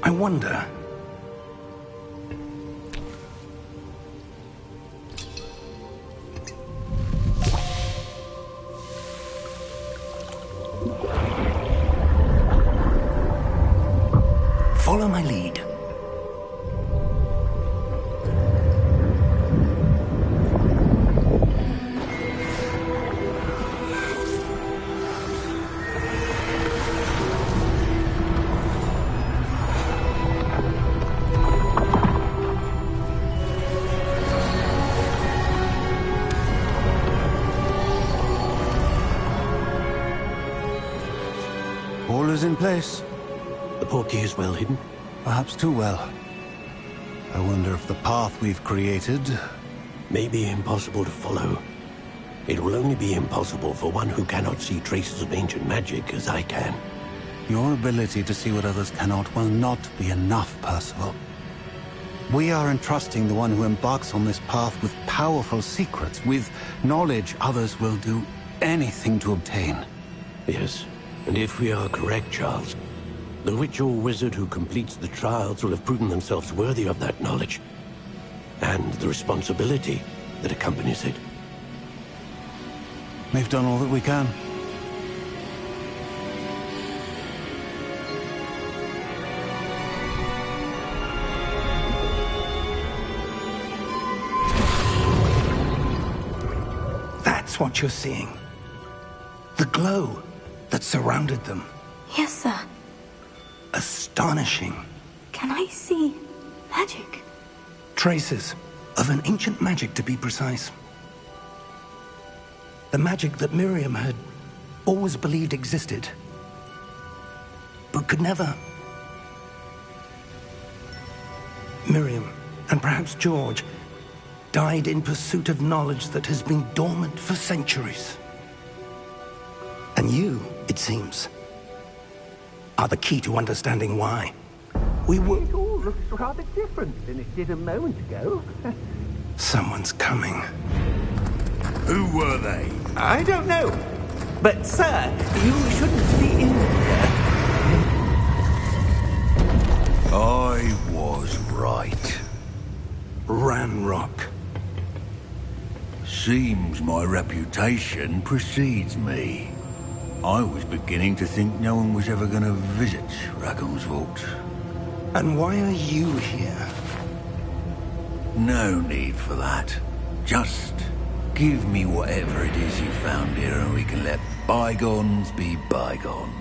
I wonder... Follow my lead. All is in place. The portkey is well hidden? Perhaps too well. I wonder if the path we've created... may be impossible to follow. It will only be impossible for one who cannot see traces of ancient magic as I can. Your ability to see what others cannot will not be enough, Percival. We are entrusting the one who embarks on this path with powerful secrets, with knowledge others will do anything to obtain. Yes, and if we are correct, Charles, the witch or wizard who completes the trials will have proven themselves worthy of that knowledge, and the responsibility that accompanies it. We've done all that we can. That's what you're seeing. The glow that surrounded them. Yes, sir. Astonishing. Can I see magic? Traces of an ancient magic, to be precise. The magic that Miriam had always believed existed, but could never. Miriam, and perhaps George, died in pursuit of knowledge that has been dormant for centuries. And you, it seems, are the key to understanding why. It all looks rather different than it did a moment ago. Someone's coming. Who were they? I don't know. But, sir, you shouldn't be in here. I was right. Ranrock. Seems my reputation precedes me. I was beginning to think no one was ever going to visit Rackham's vault. And why are you here? No need for that. Just give me whatever it is you found here and we can let bygones be bygones.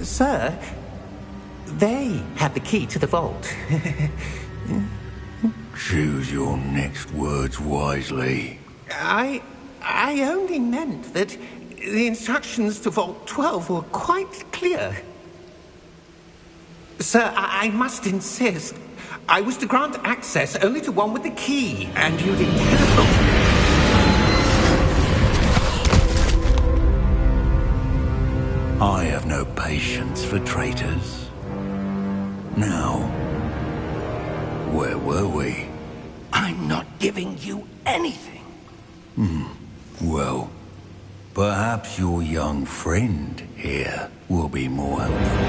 Sir, they have the key to the vault. Choose your next words wisely. I only meant that the instructions to Vault 12 were quite clear. Sir, I must insist. I was to grant access only to one with the key, and you'd interrogate. I have no patience for traitors. Now, where were we? I'm not giving you anything. Well, perhaps your young friend here will be more helpful.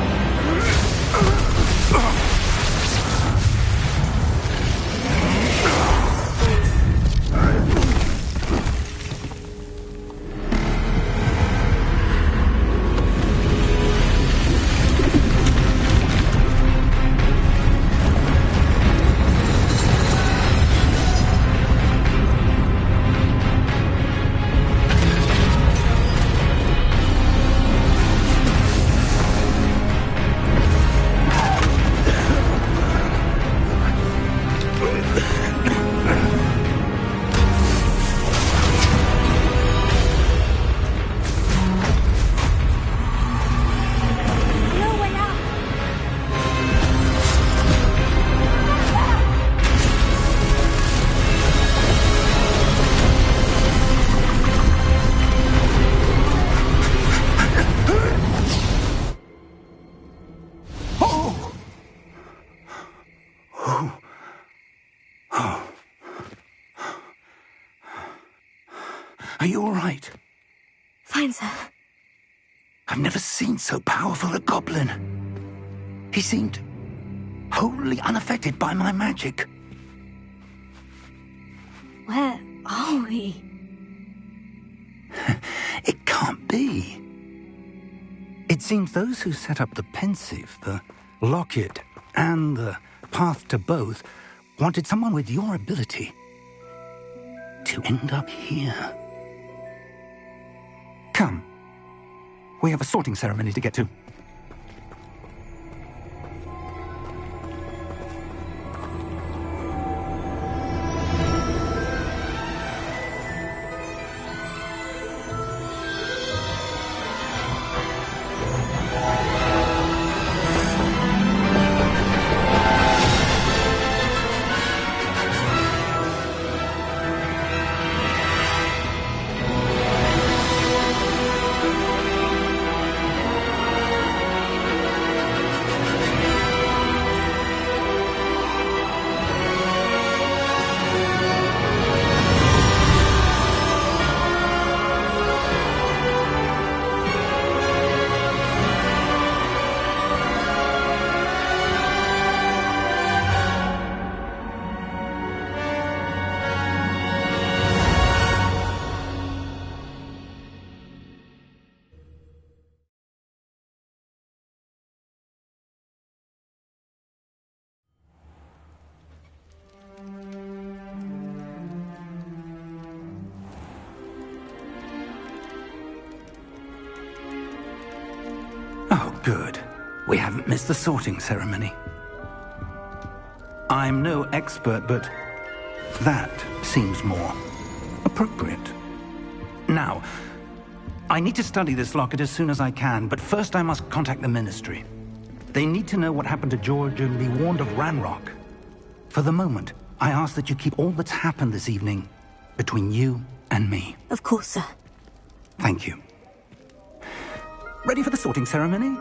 Are you all right? Fine, sir. I've never seen so powerful a goblin. He seemed wholly unaffected by my magic. Where are we? It can't be. It seems those who set up the pensive, the locket, and the path to both wanted someone with your ability to end up here. Come. We have a sorting ceremony to get to. Oh, good. We haven't missed the sorting ceremony. I'm no expert, but that seems more appropriate. Now, I need to study this locket as soon as I can, but first I must contact the Ministry. They need to know what happened to George and be warned of Ranrock. For the moment, I ask that you keep all that's happened this evening between you and me. Of course, sir. Thank you. Ready for the sorting ceremony?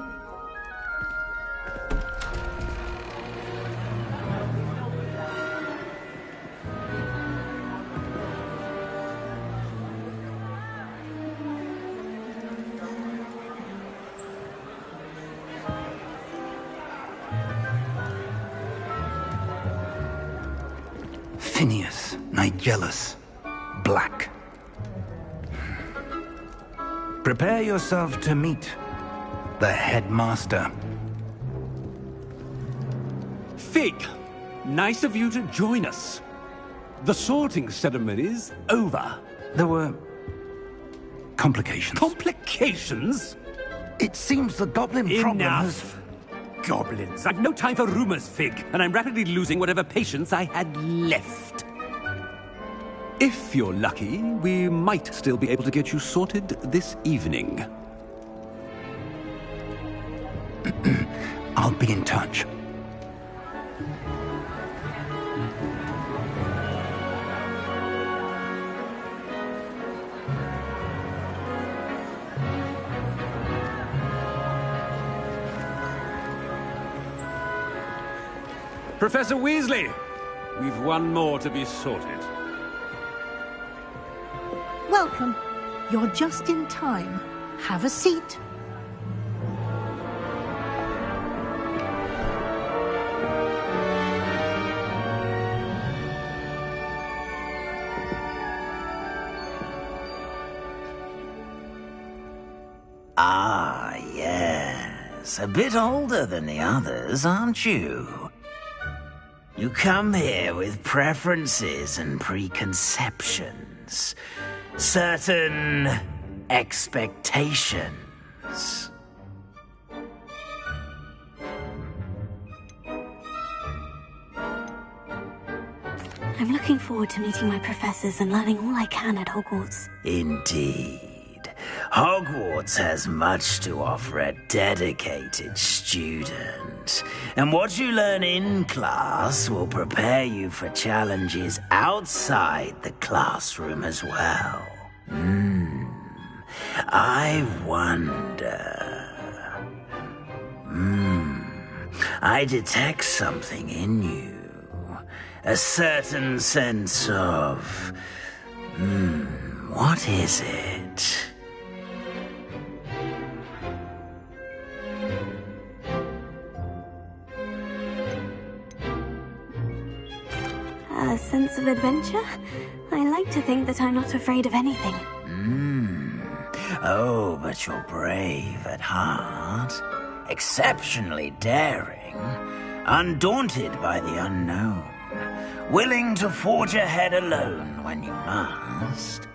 Phineas, Nigellus, Black. Prepare yourself to meet the headmaster. Fig, nice of you to join us. The sorting ceremony's over. There were complications. Complications? It seems the goblin problem has... Enough! Goblins. I've no time for rumors, Fig, and I'm rapidly losing whatever patience I had left. If you're lucky, we might still be able to get you sorted this evening. I'll be in touch. Professor Weasley, we've one more to be sorted. Welcome. You're just in time. Have a seat. Ah, yes. A bit older than the others, aren't you? You come here with preferences and preconceptions. Certain expectations. I'm looking forward to meeting my professors and learning all I can at Hogwarts. Indeed. Hogwarts has much to offer a dedicated student. And what you learn in class will prepare you for challenges outside the classroom as well. I wonder... I detect something in you. A certain sense of... what is it? A sense of adventure? I like to think that I'm not afraid of anything. Oh, but you're brave at heart. Exceptionally daring. Undaunted by the unknown. Willing to forge ahead alone when you must.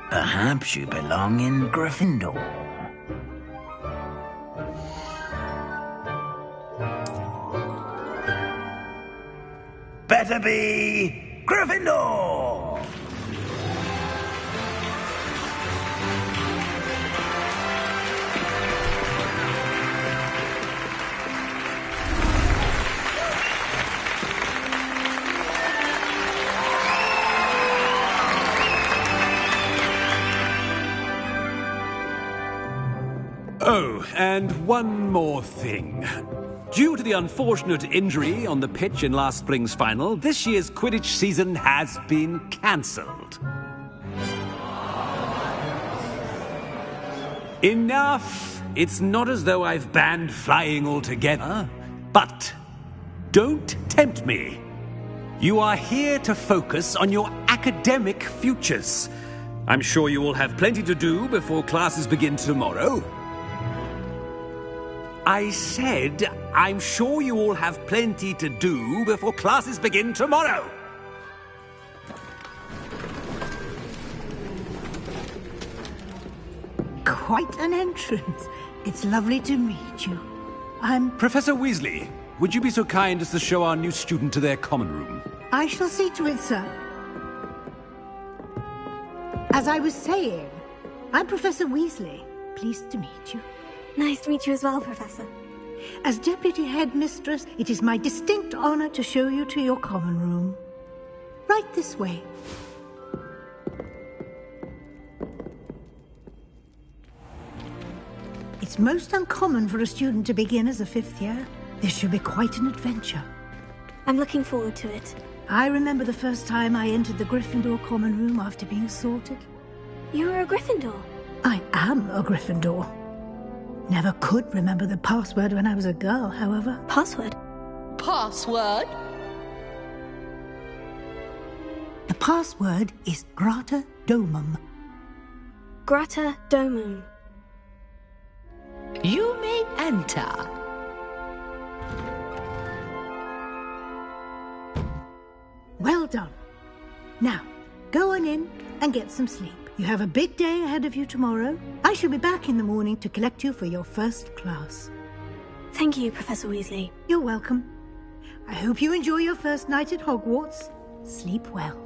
Perhaps you belong in Gryffindor. Better be Gryffindor! Oh, and one more thing. Due to the unfortunate injury on the pitch in last spring's final, this year's Quidditch season has been cancelled. Enough! It's not as though I've banned flying altogether, but don't tempt me. You are here to focus on your academic futures. I'm sure you will have plenty to do before classes begin tomorrow. I said, I'm sure you all have plenty to do before classes begin tomorrow. Quite an entrance. It's lovely to meet you. I'm... Professor Weasley, would you be so kind as to show our new student to their common room? I shall see to it, sir. As I was saying, I'm Professor Weasley. Pleased to meet you. Nice to meet you as well, Professor. As Deputy Headmistress, it is my distinct honor to show you to your common room. Right this way. It's most uncommon for a student to begin as a fifth year. This should be quite an adventure. I'm looking forward to it. I remember the first time I entered the Gryffindor common room after being sorted. You were a Gryffindor? I am a Gryffindor. Never could remember the password when I was a girl, however. Password? Password? The password is Grata Domum. Grata Domum. You may enter. Well done. Now, go on in and get some sleep. You have a big day ahead of you tomorrow. I shall be back in the morning to collect you for your first class. Thank you, Professor Weasley. You're welcome. I hope you enjoy your first night at Hogwarts. Sleep well.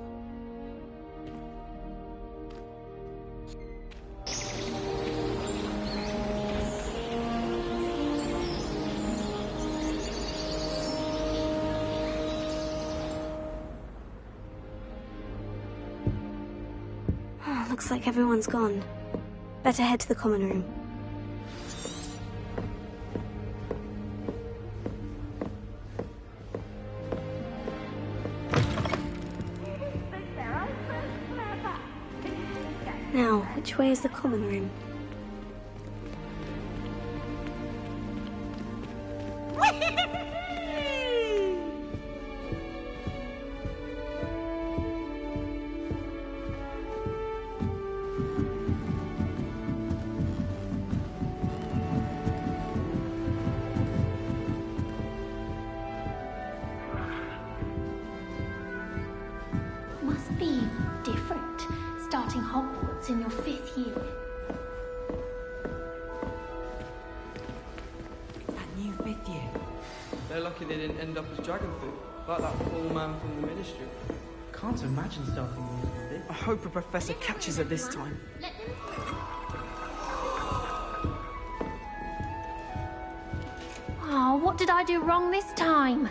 Looks like everyone's gone. Better head to the common room. Now, which way is the common room? Must be different, starting Hogwarts in your 5th year. That new 5th year. They're lucky they didn't end up as Dragonfoot, like that poor man from the Ministry. Can't imagine starting with this. I hope a professor catches her this time. Oh, what did I do wrong this time?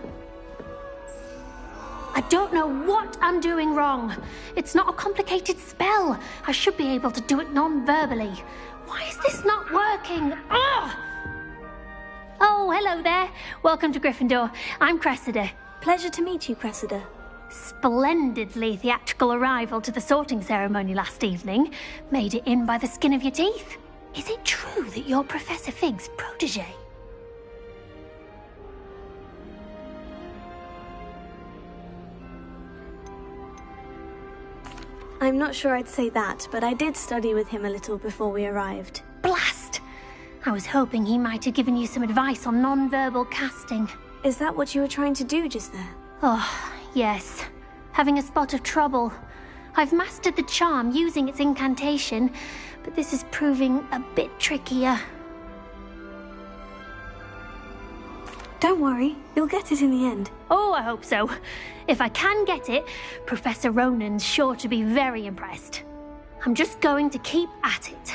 I don't know what I'm doing wrong. It's not a complicated spell. I should be able to do it non-verbally. Why is this not working? Ugh! Oh, hello there. Welcome to Gryffindor. I'm Cressida. Pleasure to meet you, Cressida. Splendidly theatrical arrival to the sorting ceremony last evening. Made it in by the skin of your teeth. Is it true that you're Professor Fig's protege? I'm not sure I'd say that, but I did study with him a little before we arrived. Blast! I was hoping he might have given you some advice on non-verbal casting. Is that what you were trying to do just there? Oh, yes. Having a spot of trouble. I've mastered the charm using its incantation, but this is proving a bit trickier. Don't worry, you'll get it in the end. Oh, I hope so. If I can get it, Professor Ronan's sure to be very impressed. I'm just going to keep at it.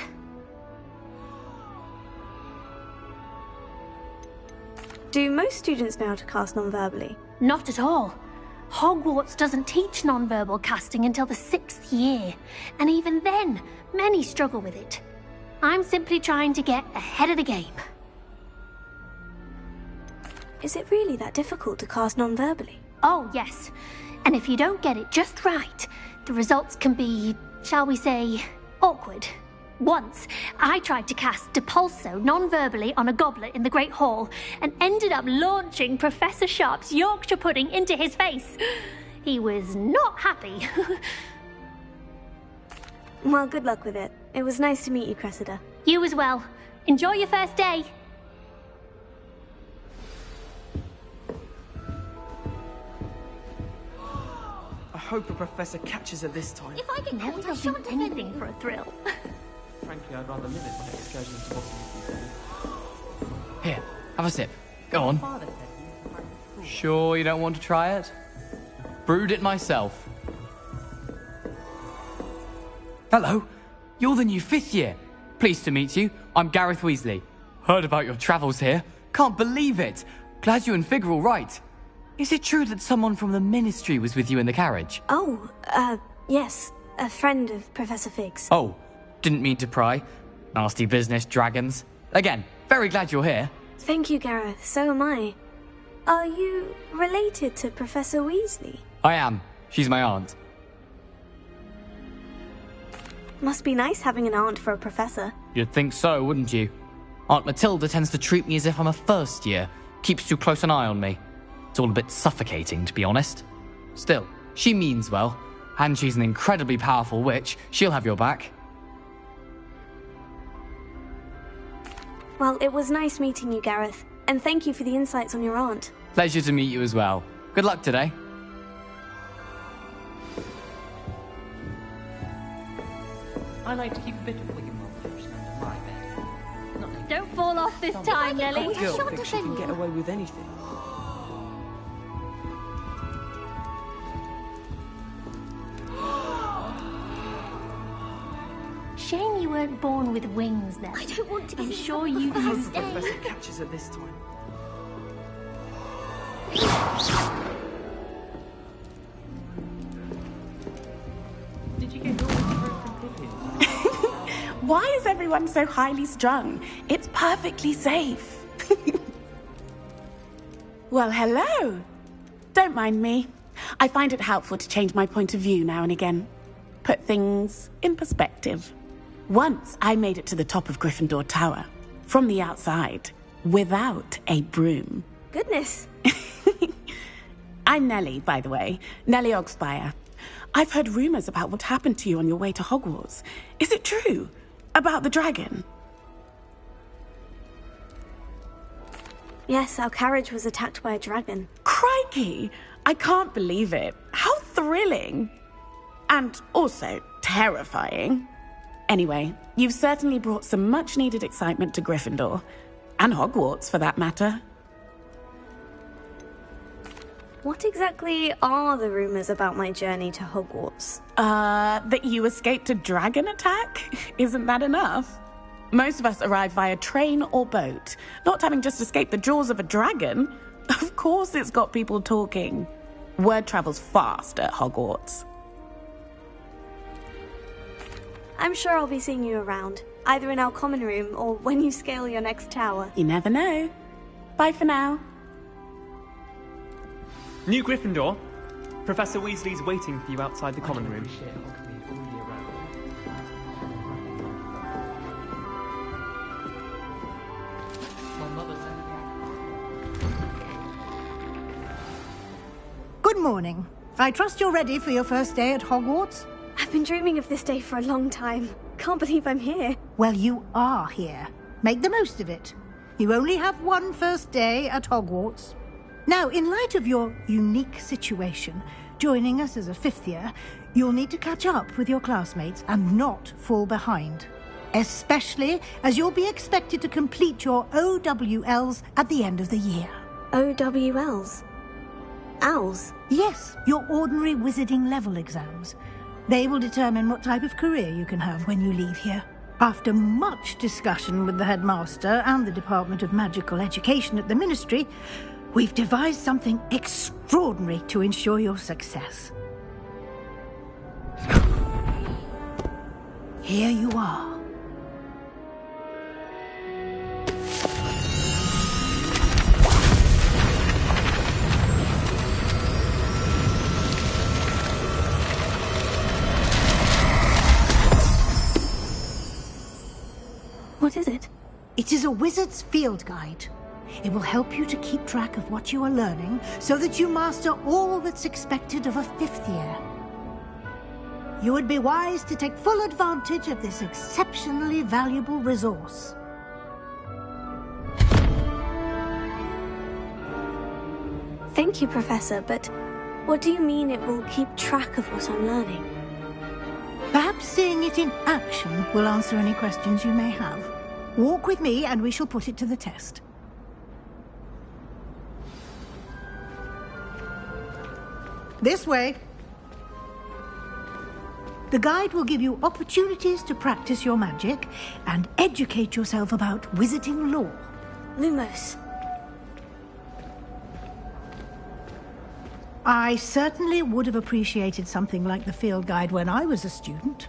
Do most students know how to cast non-verbally? Not at all. Hogwarts doesn't teach non-verbal casting until the 6th year, and even then, many struggle with it. I'm simply trying to get ahead of the game. Is it really that difficult to cast non-verbally? Oh, yes. And if you don't get it just right, the results can be, shall we say, awkward. Once, I tried to cast Depulso non-verbally on a goblet in the Great Hall and ended up launching Professor Sharp's Yorkshire pudding into his face. He was not happy. Well, good luck with it. It was nice to meet you, Cressida. You as well. Enjoy your first day. I hope the Professor catches her this time. If I get caught, I shan't do anything for a thrill. Frankly, I'd rather limit my excursions to Boston. Here, have a sip. Go on. Sure you don't want to try it? Brewed it myself. Hello, you're the new 5th year. Pleased to meet you. I'm Gareth Weasley. Heard about your travels here. Can't believe it. Glad you and Fig are all right. Is it true that someone from the Ministry was with you in the carriage? Oh, yes. A friend of Professor Fig's. Oh, didn't mean to pry. Nasty business, dragons. Again, very glad you're here. Thank you, Gareth. So am I. Are you related to Professor Weasley? I am. She's my aunt. Must be nice having an aunt for a professor. You'd think so, wouldn't you? Aunt Matilda tends to treat me as if I'm a first year. Keeps too close an eye on me. It's all a bit suffocating, to be honest. Still, she means well. And she's an incredibly powerful witch. She'll have your back. Well, it was nice meeting you, Gareth. And thank you for the insights on your aunt. Pleasure to meet you as well. Good luck today. I like to keep a bit of Wiggenweld lotion under my bed. Not like Don't fall off this time, Nelly. A girl thinks she can get away with anything. Shame you weren't born with wings, Nelly. I don't want to be. I'm sure you I hope used the them. Professor catches her this time. Did you get all the fruit from Pippin? Why is everyone so highly strung? It's perfectly safe. Well, hello. Don't mind me. I find it helpful to change my point of view now and again. Put things in perspective. Once I made it to the top of Gryffindor Tower, from the outside, without a broom. Goodness. I'm Nellie, by the way. Nellie Ogspire. I've heard rumors about what happened to you on your way to Hogwarts. Is it true? About the dragon? Yes, our carriage was attacked by a dragon. Crikey! I can't believe it. How thrilling! And also terrifying. Anyway, you've certainly brought some much-needed excitement to Gryffindor. And Hogwarts, for that matter. What exactly are the rumors about my journey to Hogwarts? That you escaped a dragon attack? Isn't that enough? Most of us arrive via train or boat. Not having just escaped the jaws of a dragon. Of course it's got people talking. Word travels fast at Hogwarts. I'm sure I'll be seeing you around, either in our common room or when you scale your next tower. You never know. Bye for now. New Gryffindor, Professor Weasley's waiting for you outside the common room. Good morning. I trust you're ready for your first day at Hogwarts? I've been dreaming of this day for a long time. Can't believe I'm here. Well, you are here. Make the most of it. You only have one first day at Hogwarts. Now, in light of your unique situation, joining us as a fifth year, you'll need to catch up with your classmates and not fall behind. Especially as you'll be expected to complete your OWLs at the end of the year. OWLs? Owls? Yes, your ordinary wizarding level exams. They will determine what type of career you can have when you leave here. After much discussion with the headmaster and the Department of Magical Education at the Ministry, we've devised something extraordinary to ensure your success. Here you are. What is it? It is a wizard's field guide. It will help you to keep track of what you are learning so that you master all that's expected of a fifth year. You would be wise to take full advantage of this exceptionally valuable resource. Thank you, Professor, but what do you mean it will keep track of what I'm learning? Perhaps seeing it in action will answer any questions you may have. Walk with me and we shall put it to the test. This way. The guide will give you opportunities to practice your magic and educate yourself about wizarding lore. Lumos. I certainly would have appreciated something like the field guide when I was a student.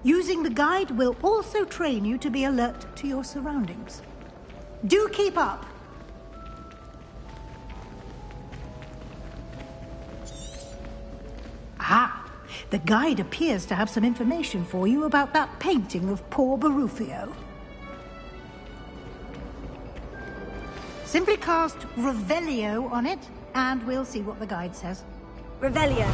Using the guide will also train you to be alert to your surroundings. Do keep up! Ah, the guide appears to have some information for you about that painting of poor Barufio. Simply cast Revelio on it, and we'll see what the guide says. Revelio.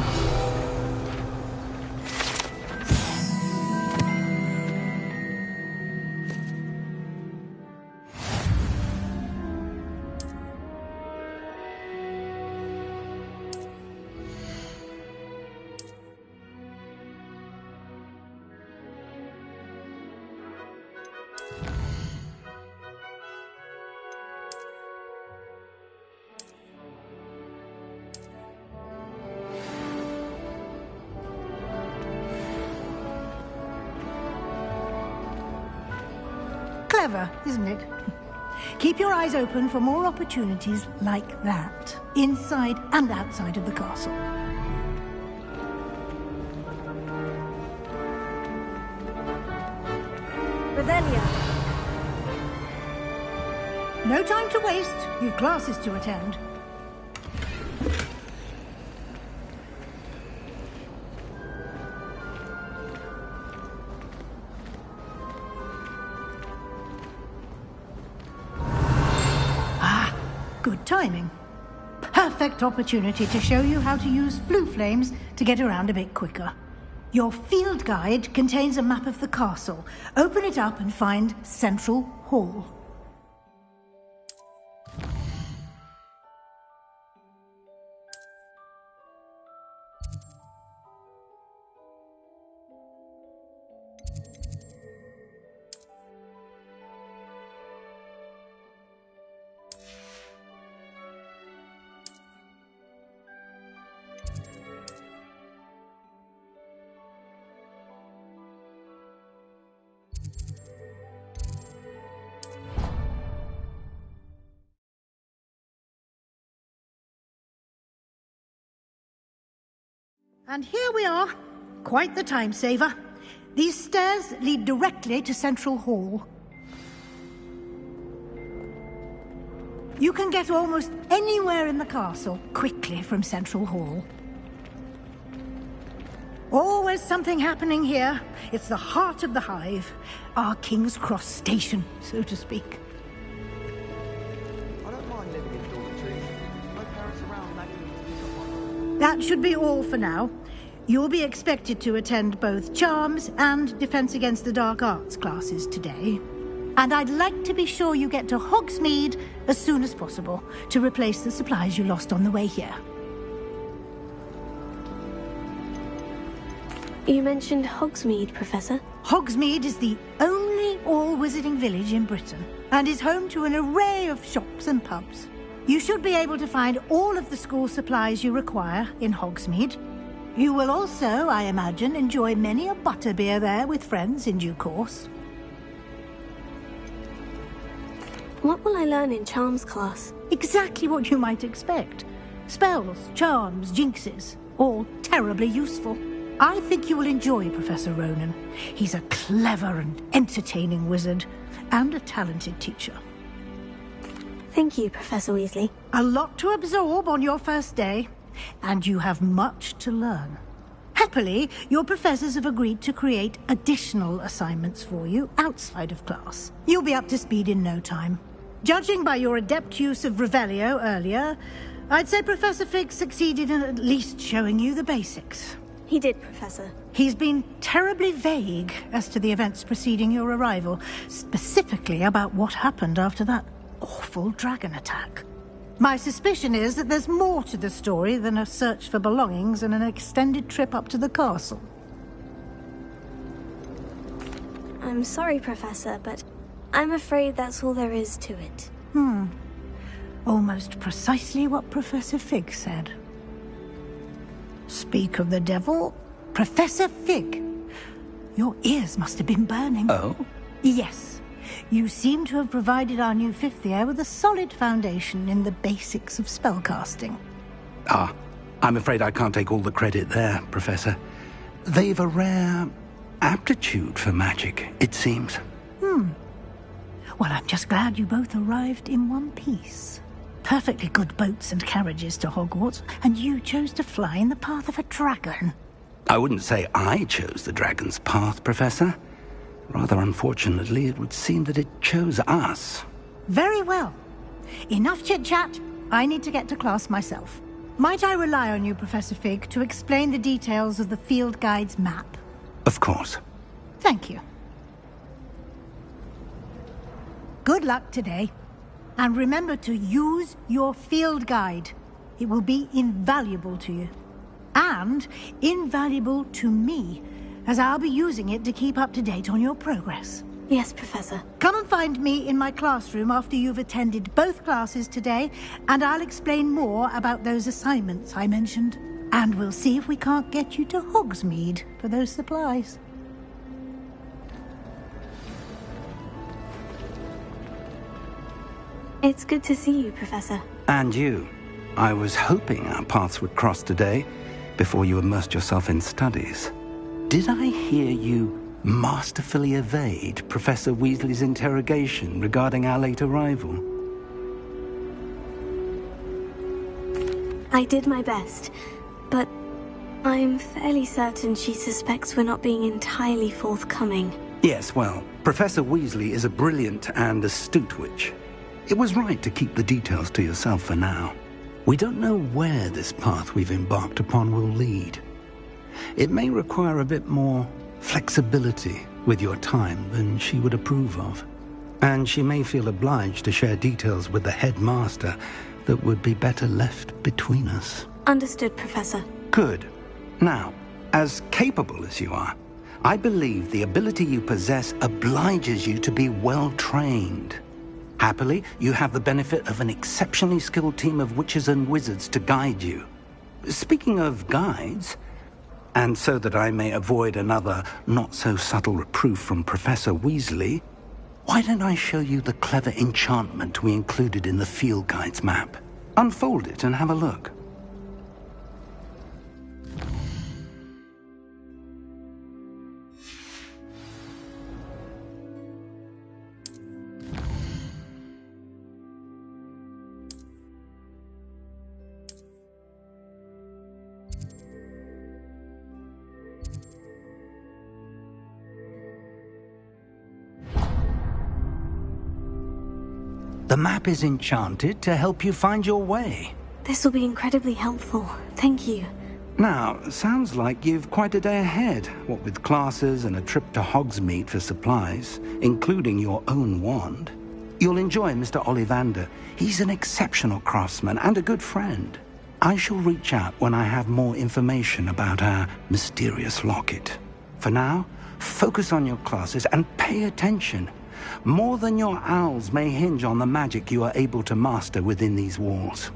Clever, isn't it? Keep your eyes open for more opportunities like that, inside and outside of the castle. Revelio. No time to waste. You've classes to attend. Good timing. Perfect opportunity to show you how to use flue flames to get around a bit quicker. Your field guide contains a map of the castle. Open it up and find Central Hall. And here we are. Quite the time saver. These stairs lead directly to Central Hall. You can get almost anywhere in the castle quickly from Central Hall. Always something happening here. It's the heart of the hive. Our King's Cross station, so to speak. I don't mind living in dormitories. My parents around nagging me to pick up my... That should be all for now. You'll be expected to attend both Charms and Defense Against the Dark Arts classes today. And I'd like to be sure you get to Hogsmeade as soon as possible to replace the supplies you lost on the way here. You mentioned Hogsmeade, Professor. Hogsmeade is the only all-wizarding village in Britain and is home to an array of shops and pubs. You should be able to find all of the school supplies you require in Hogsmeade. You will also, I imagine, enjoy many a butterbeer there with friends in due course. What will I learn in Charms class? Exactly what you might expect. Spells, charms, jinxes, all terribly useful. I think you will enjoy Professor Ronan. He's a clever and entertaining wizard, and a talented teacher. Thank you, Professor Weasley. A lot to absorb on your first day, and you have much to learn. Happily, your professors have agreed to create additional assignments for you outside of class. You'll be up to speed in no time. Judging by your adept use of Revelio earlier, I'd say Professor Fig succeeded in at least showing you the basics. He did, Professor. He's been terribly vague as to the events preceding your arrival, specifically about what happened after that awful dragon attack. My suspicion is that there's more to the story than a search for belongings and an extended trip up to the castle. I'm sorry, Professor, but I'm afraid that's all there is to it. Almost precisely what Professor Fig said. Speak of the devil, Professor Fig. Your ears must have been burning. Oh? Yes. You seem to have provided our new fifth year with a solid foundation in the basics of spellcasting. I'm afraid I can't take all the credit there, Professor. They've a rare aptitude for magic, it seems. Well, I'm just glad you both arrived in one piece. Perfectly good boats and carriages to Hogwarts, and you chose to fly in the path of a dragon. I wouldn't say I chose the dragon's path, Professor. Rather unfortunately, it would seem that it chose us. Very well. Enough chit-chat. I need to get to class myself. Might I rely on you, Professor Fig, to explain the details of the field guide's map? Of course. Thank you. Good luck today. And remember to use your field guide. It will be invaluable to you. And invaluable to me, as I'll be using it to keep up to date on your progress. Yes, Professor. Come and find me in my classroom after you've attended both classes today, and I'll explain more about those assignments I mentioned. And we'll see if we can't get you to Hogsmeade for those supplies. It's good to see you, Professor. And you. I was hoping our paths would cross today, before you immersed yourself in studies. Did I hear you masterfully evade Professor Weasley's interrogation regarding our late arrival? I did my best, but I'm fairly certain she suspects we're not being entirely forthcoming. Yes, well, Professor Weasley is a brilliant and astute witch. It was right to keep the details to yourself for now. We don't know where this path we've embarked upon will lead. It may require a bit more flexibility with your time than she would approve of. And she may feel obliged to share details with the headmaster that would be better left between us. Understood, Professor. Good. Now, as capable as you are, I believe the ability you possess obliges you to be well-trained. Happily, you have the benefit of an exceptionally skilled team of witches and wizards to guide you. Speaking of guides, and so that I may avoid another not-so-subtle reproof from Professor Weasley, why don't I show you the clever enchantment we included in the field guide's map? Unfold it and have a look. The map is enchanted to help you find your way. This will be incredibly helpful. Thank you. Now, sounds like you've quite a day ahead, what with classes and a trip to Hogsmeade for supplies, including your own wand. You'll enjoy Mr. Ollivander. He's an exceptional craftsman and a good friend. I shall reach out when I have more information about our mysterious locket. For now, focus on your classes and pay attention. More than your owls may hinge on the magic you are able to master within these walls.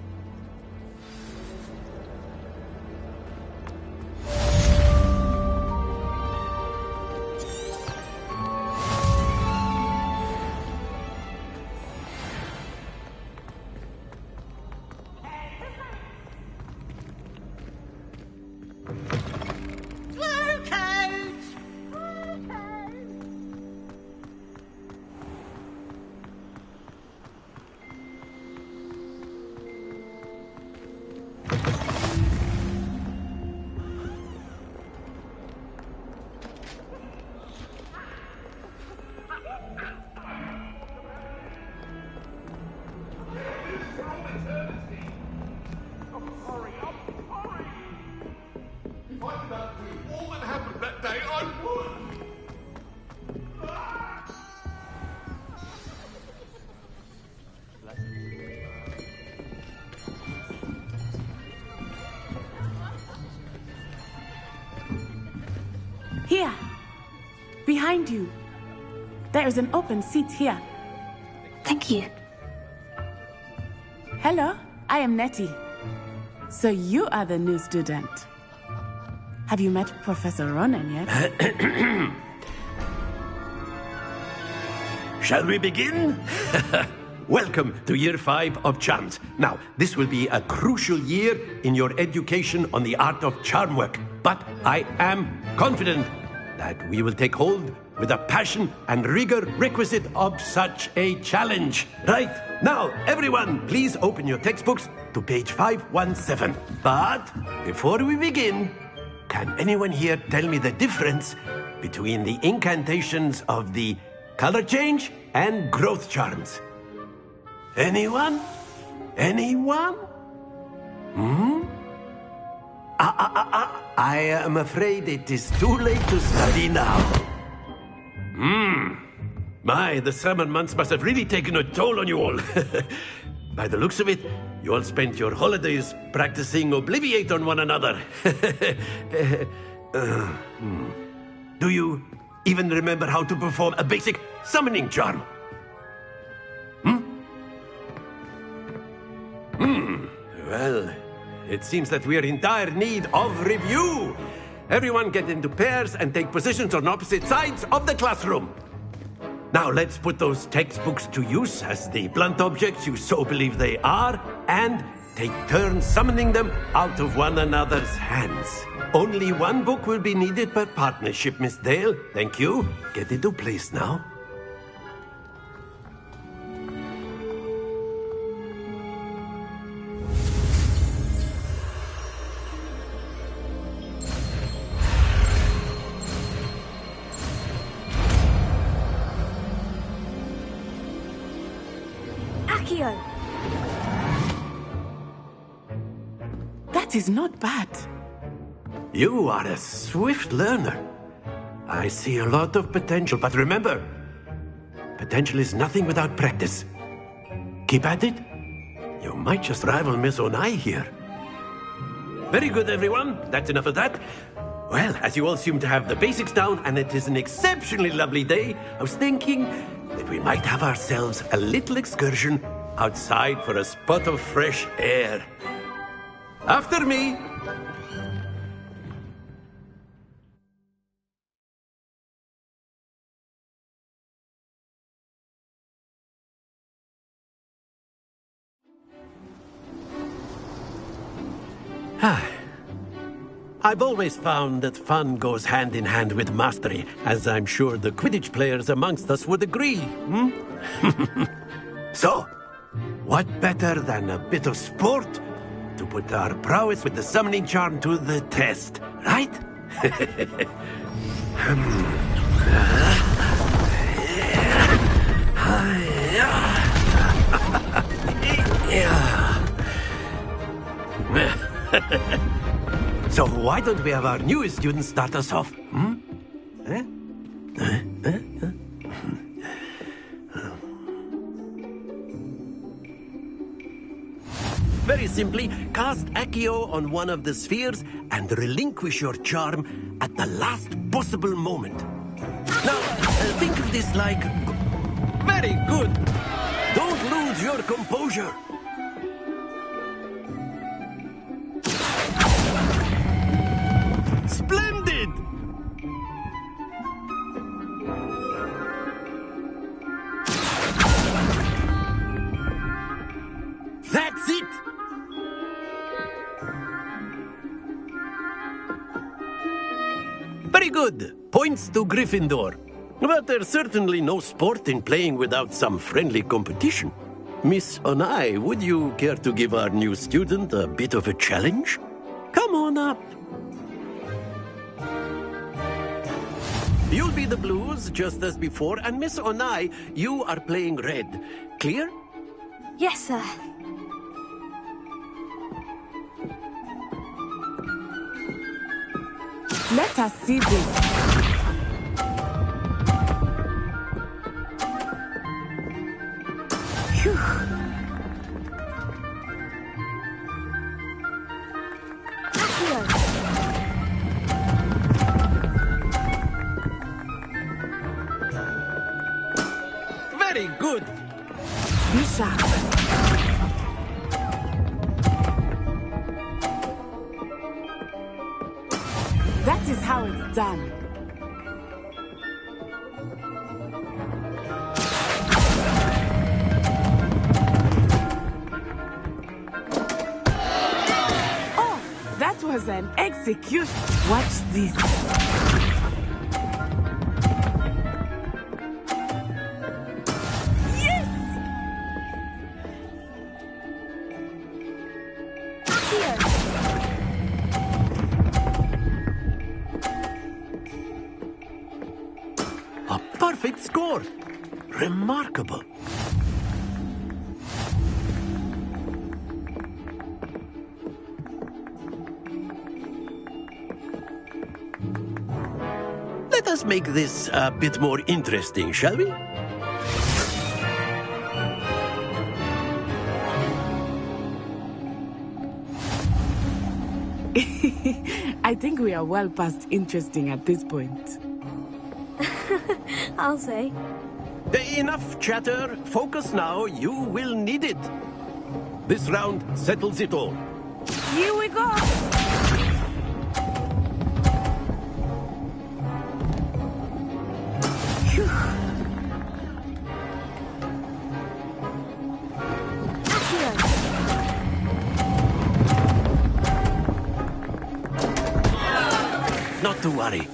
Here. Behind you. There is an open seat here. Thank you. Hello, I am Nettie. So you are the new student. Have you met Professor Ronan yet? Shall we begin? Welcome to Year 5 of Charms. Now, this will be a crucial year in your education on the art of charm work. But I am confident that we will take hold with the passion and rigor requisite of such a challenge. Right, now, everyone, please open your textbooks to page 517. But before we begin, can anyone here tell me the difference between the incantations of the color change and growth charms? Anyone? Anyone? I am afraid it is too late to study now. My, the summer months must have really taken a toll on you all. By the looks of it, you all spent your holidays practicing Obliviate on one another. Do you even remember how to perform a basic summoning charm? Well, it seems that we are in dire need of review. Everyone get into pairs and take positions on opposite sides of the classroom. Now let's put those textbooks to use as the blunt objects you so believe they are, and take turns summoning them out of one another's hands. Only one book will be needed per partnership, Miss Dale. Thank you. Get into place now. That is not bad. You are a swift learner. I see a lot of potential, but remember, potential is nothing without practice. Keep at it. You might just rival Miss Onai here. Very good, everyone. That's enough of that. Well, as you all seem to have the basics down, and it is an exceptionally lovely day, I was thinking that we might have ourselves a little excursion outside for a spot of fresh air. After me. I've always found that fun goes hand in hand with mastery, as I'm sure the Quidditch players amongst us would agree. So, what better than a bit of sport to put our prowess with the summoning charm to the test, right? So, why don't we have our newest student start us off? Very simply, cast Accio on one of the spheres and relinquish your charm at the last possible moment. Now, think of this like... Very good! Don't lose your composure! Splendid! That's it! Very good. Points to Gryffindor. But there's certainly no sport in playing without some friendly competition. Miss Onai, would you care to give our new student a bit of a challenge? Come on up. You'll be the blues, just as before, and Miss Onai, you are playing red. Clear? Yes, sir. Let us see this. Phew. Very good. Be sharp. That is how it's done. Oh, that was an execution. Watch this. Perfect score. Remarkable. Let us make this a bit more interesting, shall we? I think we are well past interesting at this point. I'll say. Enough chatter. Focus now. You will need it. This round settles it all. Here we go. Not to worry.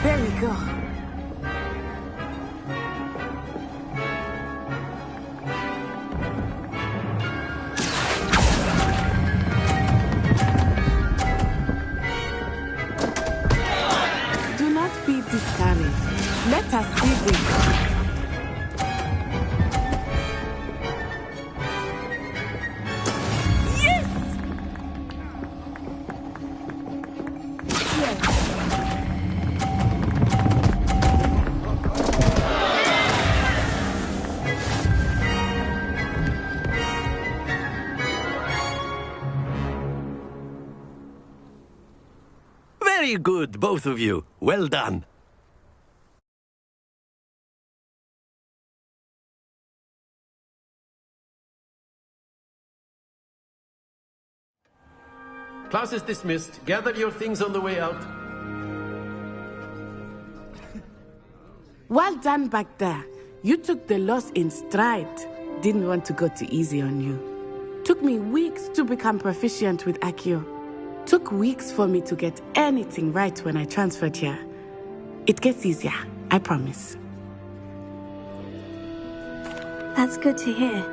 There we go. Do not be discouraged. Let us see this. Very good, both of you. Well done. Class is dismissed. Gather your things on the way out. Well done back there. You took the loss in stride. Didn't want to go too easy on you. Took me weeks to become proficient with Accio. Took weeks for me to get anything right when I transferred here. It gets easier, I promise. That's good to hear.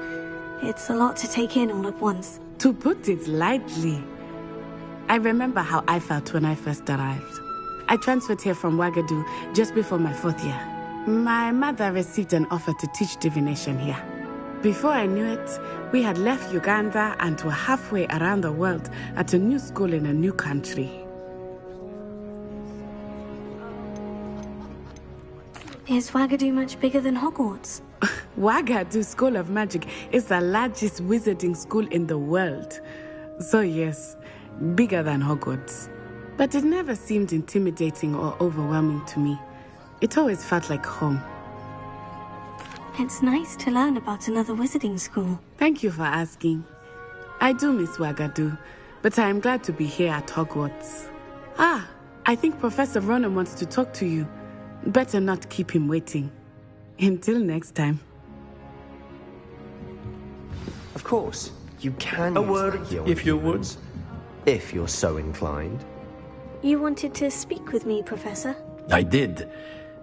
It's a lot to take in all at once. To put it lightly, I remember how I felt when I first arrived. I transferred here from Wagadu just before my 4th year. My mother received an offer to teach divination here. Before I knew it, we had left Uganda and were halfway around the world at a new school in a new country. Is Wagadu much bigger than Hogwarts? Wagadu School of Magic is the largest wizarding school in the world. So yes, bigger than Hogwarts. But it never seemed intimidating or overwhelming to me. It always felt like home. It's nice to learn about another wizarding school. Thank you for asking. I do miss Wagadu, but I am glad to be here at Hogwarts. Ah, I think Professor Ronan wants to talk to you. Better not keep him waiting. Until next time. Of course, you can A use word, heal if you would. humans, if you're so inclined. You wanted to speak with me, Professor? I did.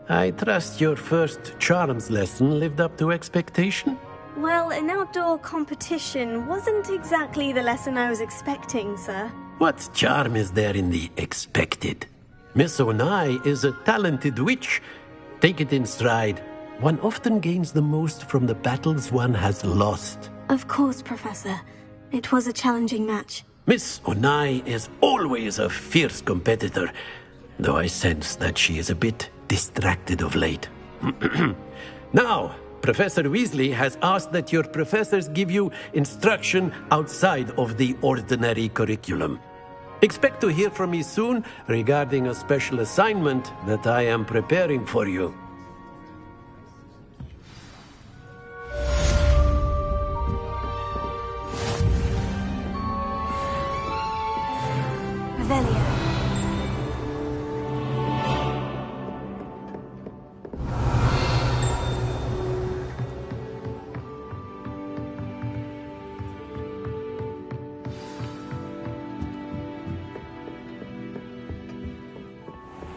I trust your first charms lesson lived up to expectation? Well, an outdoor competition wasn't exactly the lesson I was expecting, sir. What charm is there in the expected? Miss Onai is a talented witch. Take it in stride. One often gains the most from the battles one has lost. Of course, Professor. It was a challenging match. Miss Onai is always a fierce competitor, though I sense that she is a bit distracted of late. Now, Professor Weasley has asked that your professors give you instruction outside of the ordinary curriculum. Expect to hear from me soon regarding a special assignment that I am preparing for you. Revelio.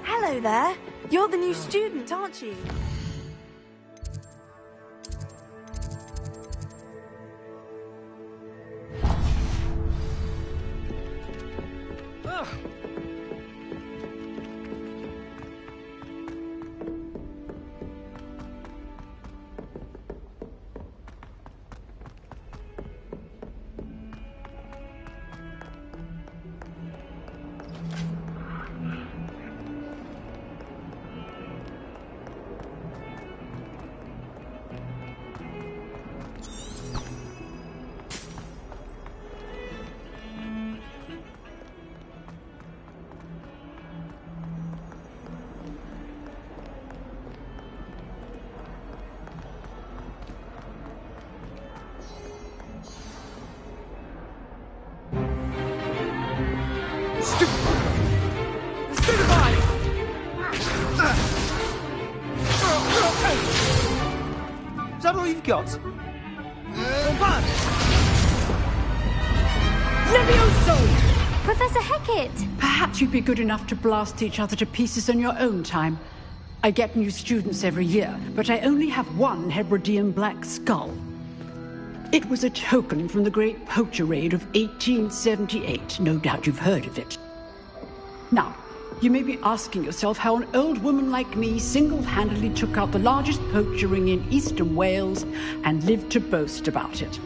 Hello there. You're the new student, aren't you? Is that all you've got? Levioso! Professor Hecat! Perhaps you'd be good enough to blast each other to pieces in your own time. I get new students every year, but I only have one Hebridean black skull. It was a token from the Great Poacher Raid of 1878. No doubt you've heard of it. Now, you may be asking yourself how an old woman like me single-handedly took out the largest poacher ring in eastern Wales and lived to boast about it.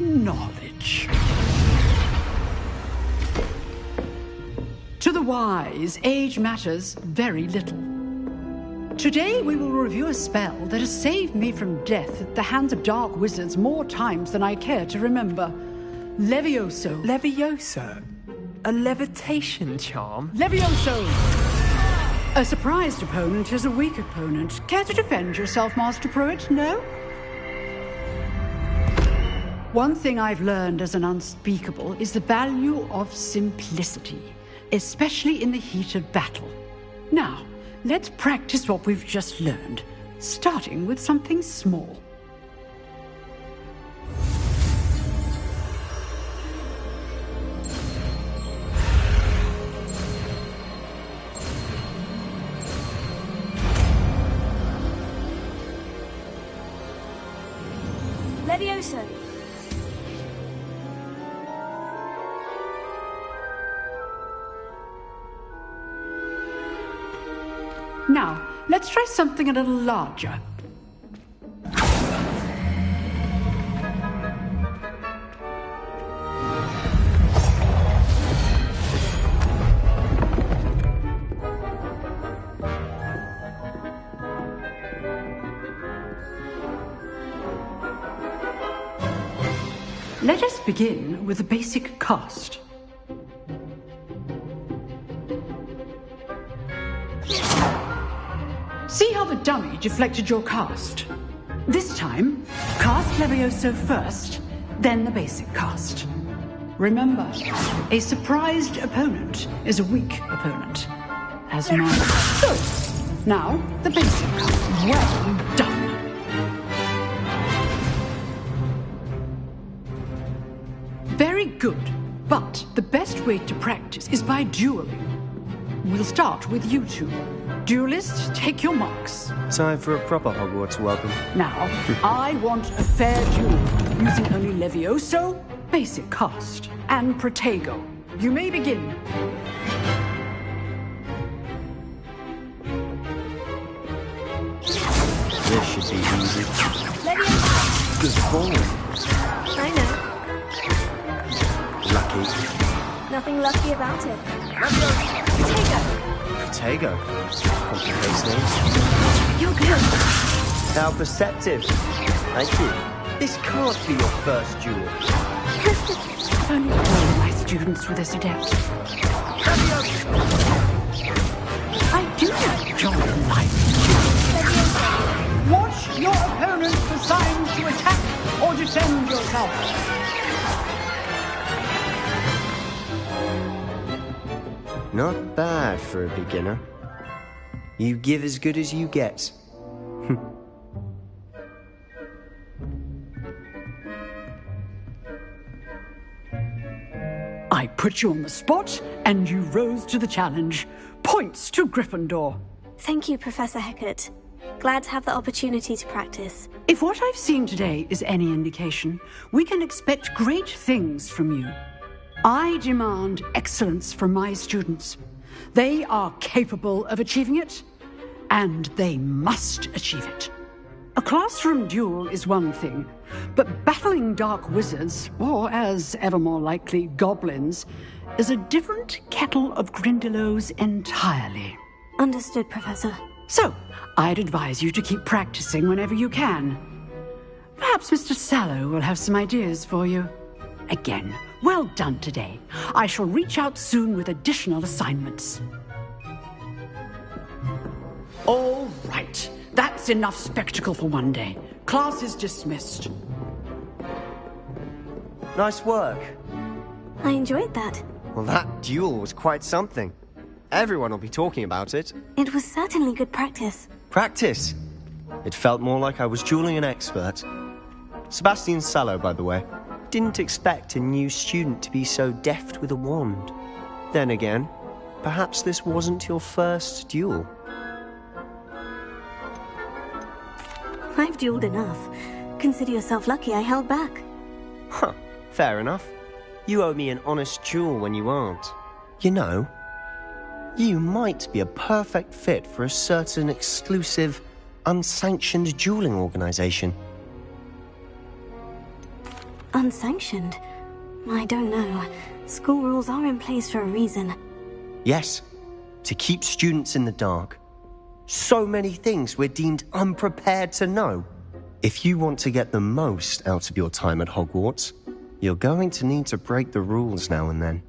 Knowledge. To the wise, age matters very little. Today we will review a spell that has saved me from death at the hands of dark wizards more times than I care to remember. Levioso. Levioso? A levitation charm? Levioso! A surprised opponent is a weak opponent. Care to defend yourself, Master Pruitt? No? One thing I've learned as an unspeakable is the value of simplicity, especially in the heat of battle. Now, let's practice what we've just learned, starting with something small. Levioso. Now, let's try something a little larger. Let us begin with the basic cast. See how the dummy deflected your cast? This time, cast Levioso first, then the basic cast. Remember, a surprised opponent is a weak opponent. As mine. So, now, the basic cast. Well done. Very good, but the best way to practice is by dueling. We'll start with you two. Duelists, take your marks. Time for a proper Hogwarts welcome. Now, I want a fair duel, using only Levioso, basic cast, and Protego. You may begin. This should be easy. Levioso! Good ball. I know. Lucky. Nothing lucky about it. Protego. Complicates things. You're good. How perceptive. Thank you. This can't be your first duel. Only all my students were this adept. I do enjoy life. Watch your opponent for signs to attack or defend yourself. Not bad for a beginner. You give as good as you get. I put you on the spot, and you rose to the challenge. Points to Gryffindor. Thank you, Professor Hecat. Glad to have the opportunity to practice. If what I've seen today is any indication, we can expect great things from you. I demand excellence from my students. They are capable of achieving it, and they must achieve it. A classroom duel is one thing, but battling dark wizards, or as ever more likely, goblins, is a different kettle of Grindylows entirely. Understood, Professor. So, I'd advise you to keep practicing whenever you can. Perhaps Mr. Sallow will have some ideas for you. Again, well done today. I shall reach out soon with additional assignments. All right. That's enough spectacle for one day. Class is dismissed. Nice work. I enjoyed that. Well, that duel was quite something. Everyone will be talking about it. It was certainly good practice. Practice? It felt more like I was dueling an expert. Sebastian Sallow, by the way. Didn't expect a new student to be so deft with a wand. Then again, perhaps this wasn't your first duel. I've dueled enough. Consider yourself lucky I held back. Huh, fair enough. You owe me an honest duel when you aren't. You know, you might be a perfect fit for a certain exclusive, unsanctioned dueling organization. Unsanctioned? I don't know. School rules are in place for a reason. Yes, to keep students in the dark. So many things we're deemed unprepared to know. If you want to get the most out of your time at Hogwarts, you're going to need to break the rules now and then.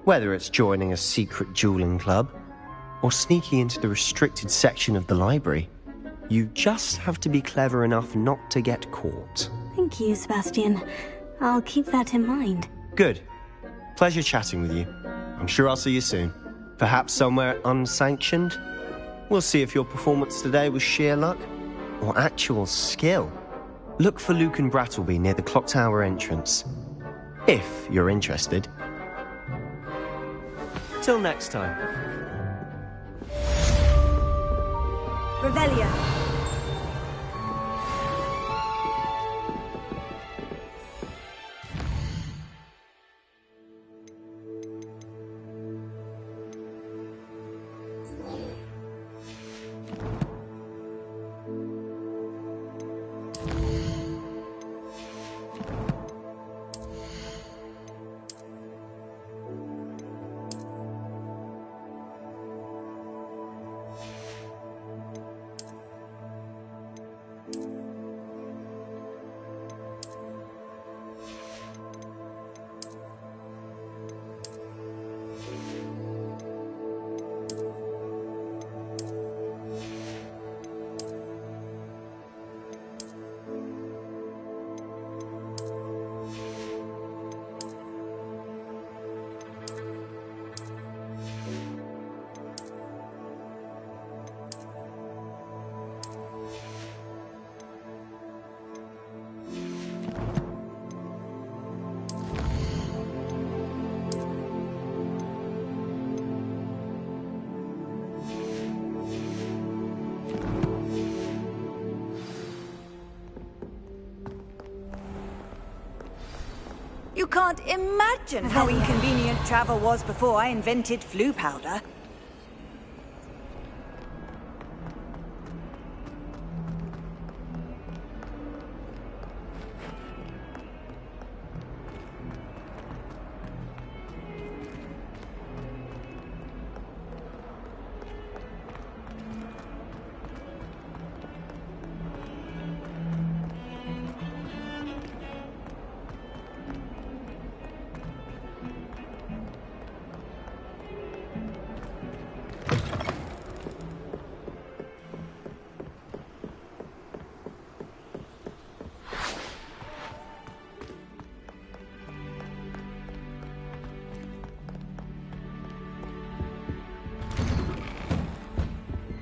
Whether it's joining a secret dueling club, or sneaking into the restricted section of the library, you just have to be clever enough not to get caught. Thank you, Sebastian. I'll keep that in mind. Good. Pleasure chatting with you. I'm sure I'll see you soon. Perhaps somewhere unsanctioned? We'll see if your performance today was sheer luck or actual skill. Look for Luke and Brattleby near the Clock Tower entrance, if you're interested. Till next time. Revelio. You can't imagine how inconvenient travel was before I invented flu powder.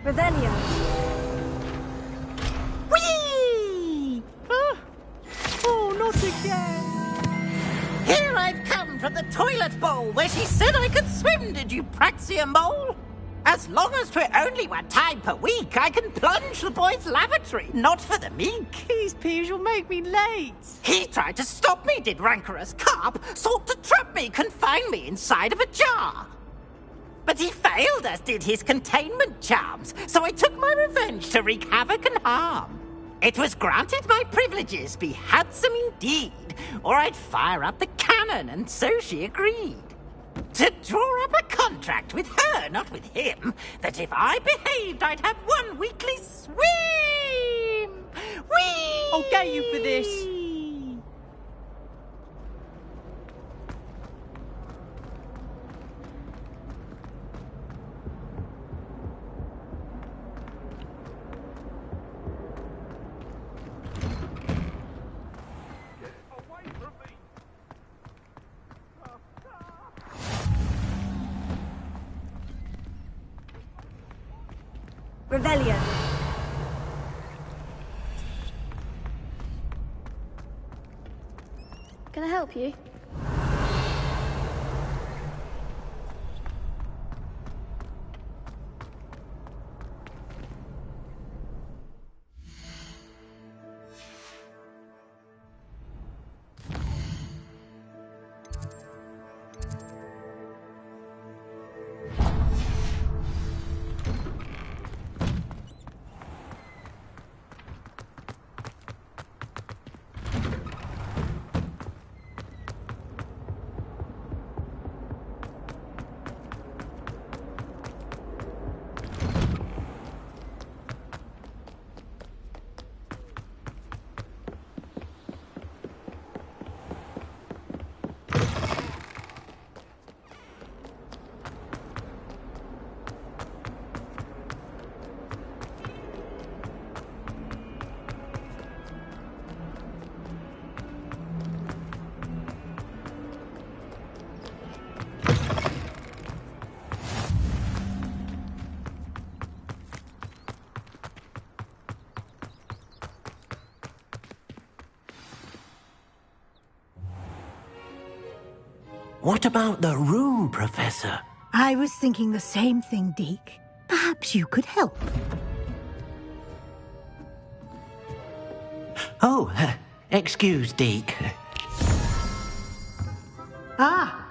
Revelio. Whee! Oh, not again! Here I've come from the toilet bowl where she said I could swim, did you praxia mole? As long as 'twere only one time per week, I can plunge the boy's lavatory, not for the meek. These peas will make me late. He tried to stop me, did rancorous carp, sought to trap me, confine me inside of a jar. But he failed, as did his containment charms, so I took my revenge to wreak havoc and harm. It was granted my privileges be handsome indeed, or I'd fire up the cannon, and so she agreed. To draw up a contract with her, not with him, that if I behaved, I'd have one weekly swim! Whee! I'll get you for this. Revelio. Can I help you? What about the room, Professor? I was thinking the same thing, Deke. Perhaps you could help. Oh, excuse, Deke. Ah,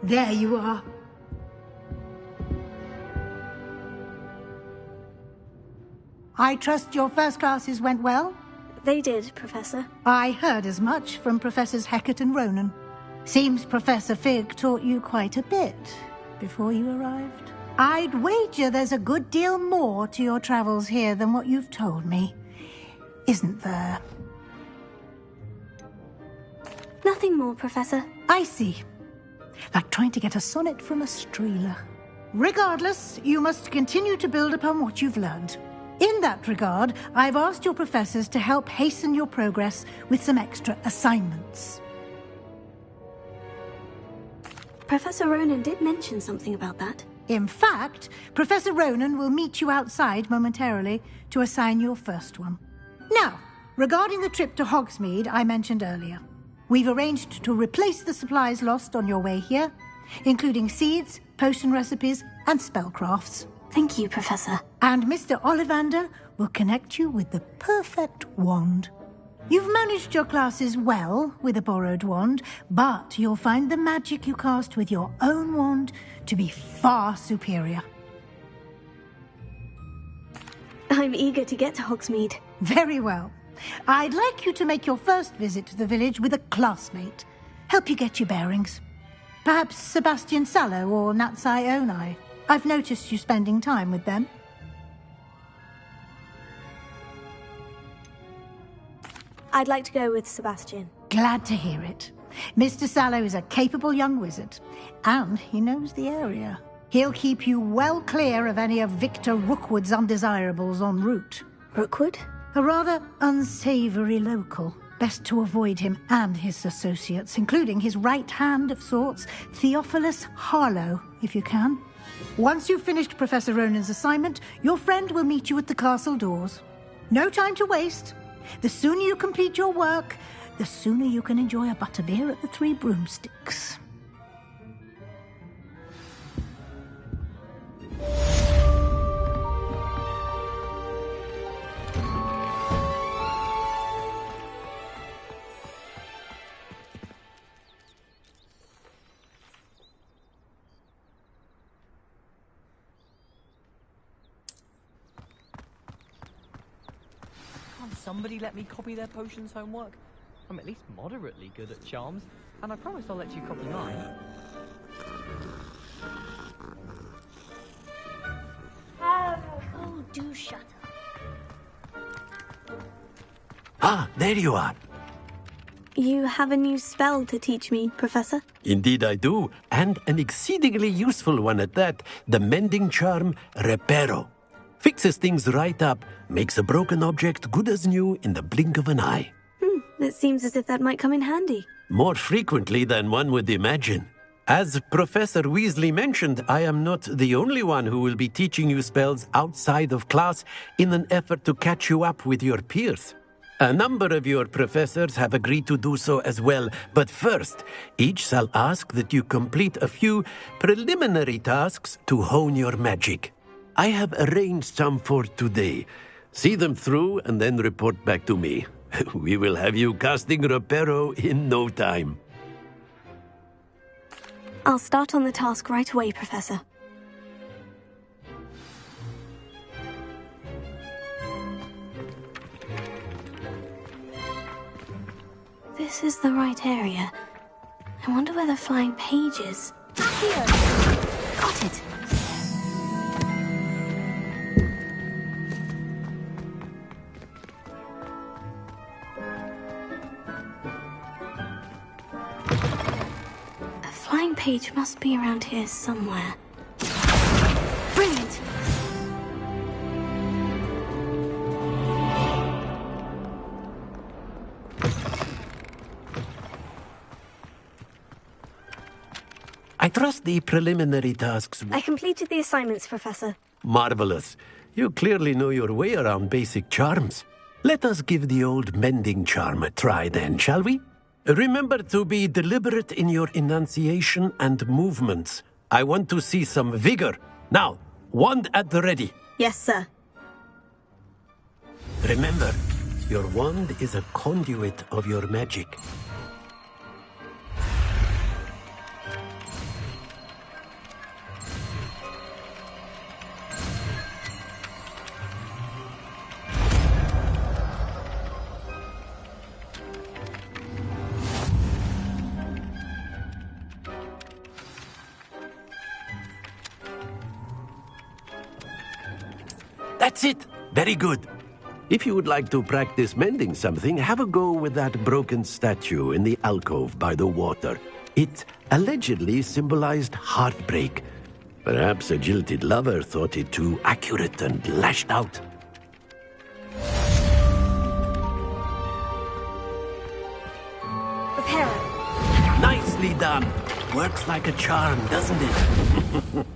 there you are. I trust your first classes went well? They did, Professor. I heard as much from Professors Hecat and Ronan. Seems Professor Fig taught you quite a bit before you arrived. I'd wager there's a good deal more to your travels here than what you've told me. Isn't there? Nothing more, Professor. I see. Like trying to get a sonnet from a streeler. Regardless, you must continue to build upon what you've learned. In that regard, I've asked your professors to help hasten your progress with some extra assignments. Professor Ronan did mention something about that. In fact, Professor Ronan will meet you outside momentarily to assign your first one. Now, regarding the trip to Hogsmeade I mentioned earlier, we've arranged to replace the supplies lost on your way here, including seeds, potion recipes, and spellcrafts. Thank you, Professor. And Mr. Ollivander will connect you with the perfect wand. You've managed your classes well with a borrowed wand, but you'll find the magic you cast with your own wand to be far superior. I'm eager to get to Hogsmeade. Very well. I'd like you to make your first visit to the village with a classmate. Help you get your bearings. Perhaps Sebastian Sallow or Natsai Onai. I've noticed you spending time with them. I'd like to go with Sebastian. Glad to hear it. Mr. Sallow is a capable young wizard, and he knows the area. He'll keep you well clear of any of Victor Rookwood's undesirables en route. Rookwood? A rather unsavory local. Best to avoid him and his associates, including his right hand of sorts, Theophilus Harlow, if you can. Once you've finished Professor Ronan's assignment, your friend will meet you at the castle doors. No time to waste. The sooner you complete your work, the sooner you can enjoy a butterbeer at the Three Broomsticks. Can't somebody let me copy their potions homework? I'm at least moderately good at charms, and I promise I'll let you copy mine. Oh, do shut up. Ah, there you are. You have a new spell to teach me, Professor? Indeed I do, and an exceedingly useful one at that. The mending charm, Reparo. Fixes things right up, makes a broken object good as new in the blink of an eye. It seems as if that might come in handy. More frequently than one would imagine. As Professor Weasley mentioned, I am not the only one who will be teaching you spells outside of class in an effort to catch you up with your peers. A number of your professors have agreed to do so as well, but first, each shall ask that you complete a few preliminary tasks to hone your magic. I have arranged some for today. See them through and then report back to me. We will have you casting Reparo in no time. I'll start on the task right away, Professor. This is the right area. I wonder where the flying page is. Here! Got it! A flying page must be around here somewhere. Brilliant! I trust the preliminary tasks. I completed the assignments, Professor. Marvelous. You clearly know your way around basic charms. Let us give the old mending charm a try then, shall we? Remember to be deliberate in your enunciation and movements. I want to see some vigor. Now, wand at the ready. Yes, sir. Remember, your wand is a conduit of your magic. That's it. Very good. If you would like to practice mending something, have a go with that broken statue in the alcove by the water. It allegedly symbolized heartbreak. Perhaps a jilted lover thought it too accurate and lashed out. Reparo. Nicely done. Works like a charm, doesn't it?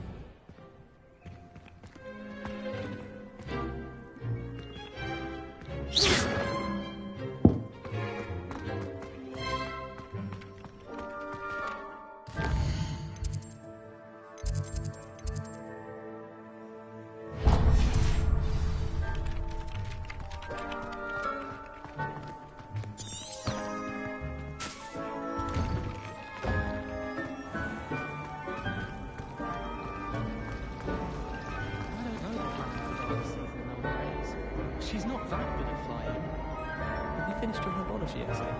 finished your herbology essay?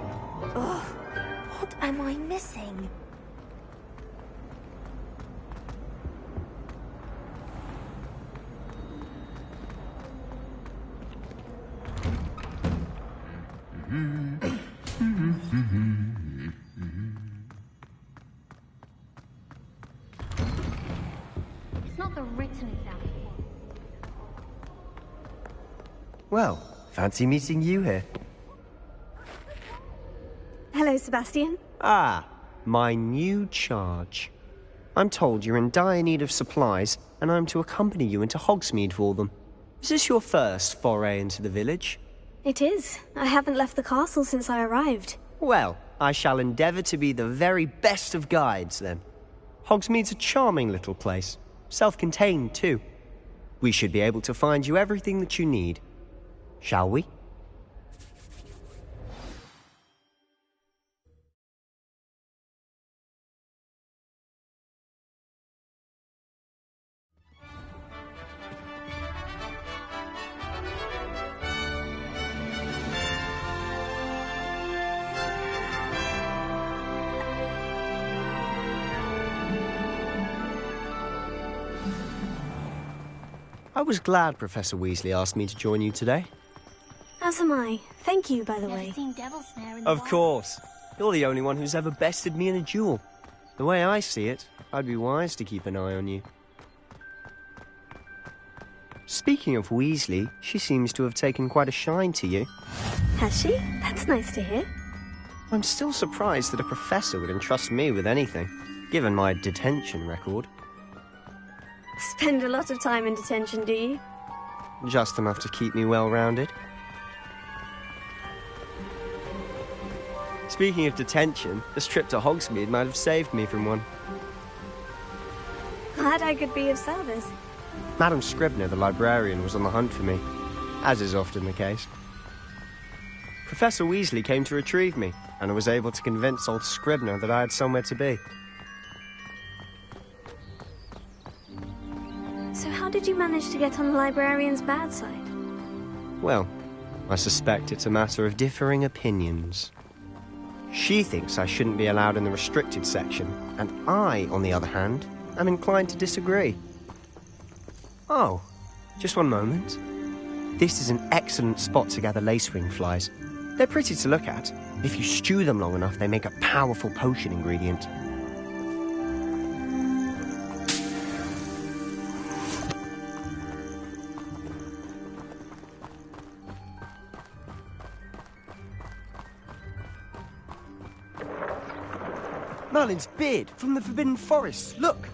Ugh, what am I missing? It's not the written exam. Well, fancy meeting you here. Hello, Sebastian. Ah, my new charge. I'm told you're in dire need of supplies, and I'm to accompany you into Hogsmeade for them. Is this your first foray into the village? It is. I haven't left the castle since I arrived. Well, I shall endeavour to be the very best of guides, then. Hogsmeade's a charming little place. Self-contained, too. We should be able to find you everything that you need. Shall we? I was glad Professor Weasley asked me to join you today. As am I. Thank you, by the way. Of course. You're the only one who's ever bested me in a duel. The way I see it, I'd be wise to keep an eye on you. Speaking of Weasley, she seems to have taken quite a shine to you. Has she? That's nice to hear. I'm still surprised that a professor would entrust me with anything, given my detention record. Spend a lot of time in detention, do you? Just enough to keep me well-rounded. Speaking of detention, this trip to Hogsmeade might have saved me from one. Glad I could be of service. Madam Scribner, the librarian, was on the hunt for me, as is often the case. Professor Weasley came to retrieve me, and I was able to convince old Scribner that I had somewhere to be. So how did you manage to get on the librarian's bad side? Well, I suspect it's a matter of differing opinions. She thinks I shouldn't be allowed in the restricted section, and I, on the other hand, am inclined to disagree. Oh, just one moment. This is an excellent spot to gather lacewing flies. They're pretty to look at. If you stew them long enough, they make a powerful potion ingredient. Merlin's beard from the Forbidden Forest. Look!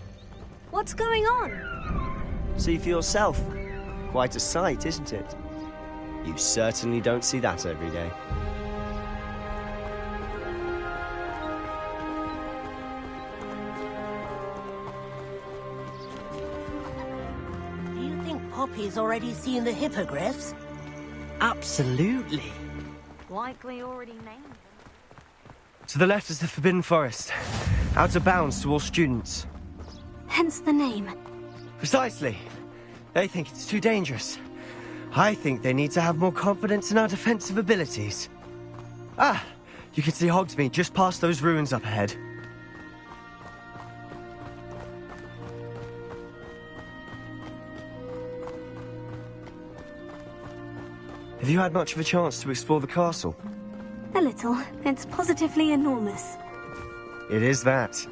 What's going on? See for yourself. Quite a sight, isn't it? You certainly don't see that every day. Do you think Poppy's already seen the hippogriffs? Absolutely. Likely already named. To the left is the Forbidden Forest. Out of bounds to all students. Hence the name. Precisely. They think it's too dangerous. I think they need to have more confidence in our defensive abilities. Ah! You can see Hogsmeade just past those ruins up ahead. Have you had much of a chance to explore the castle? A little. It's positively enormous. It is that.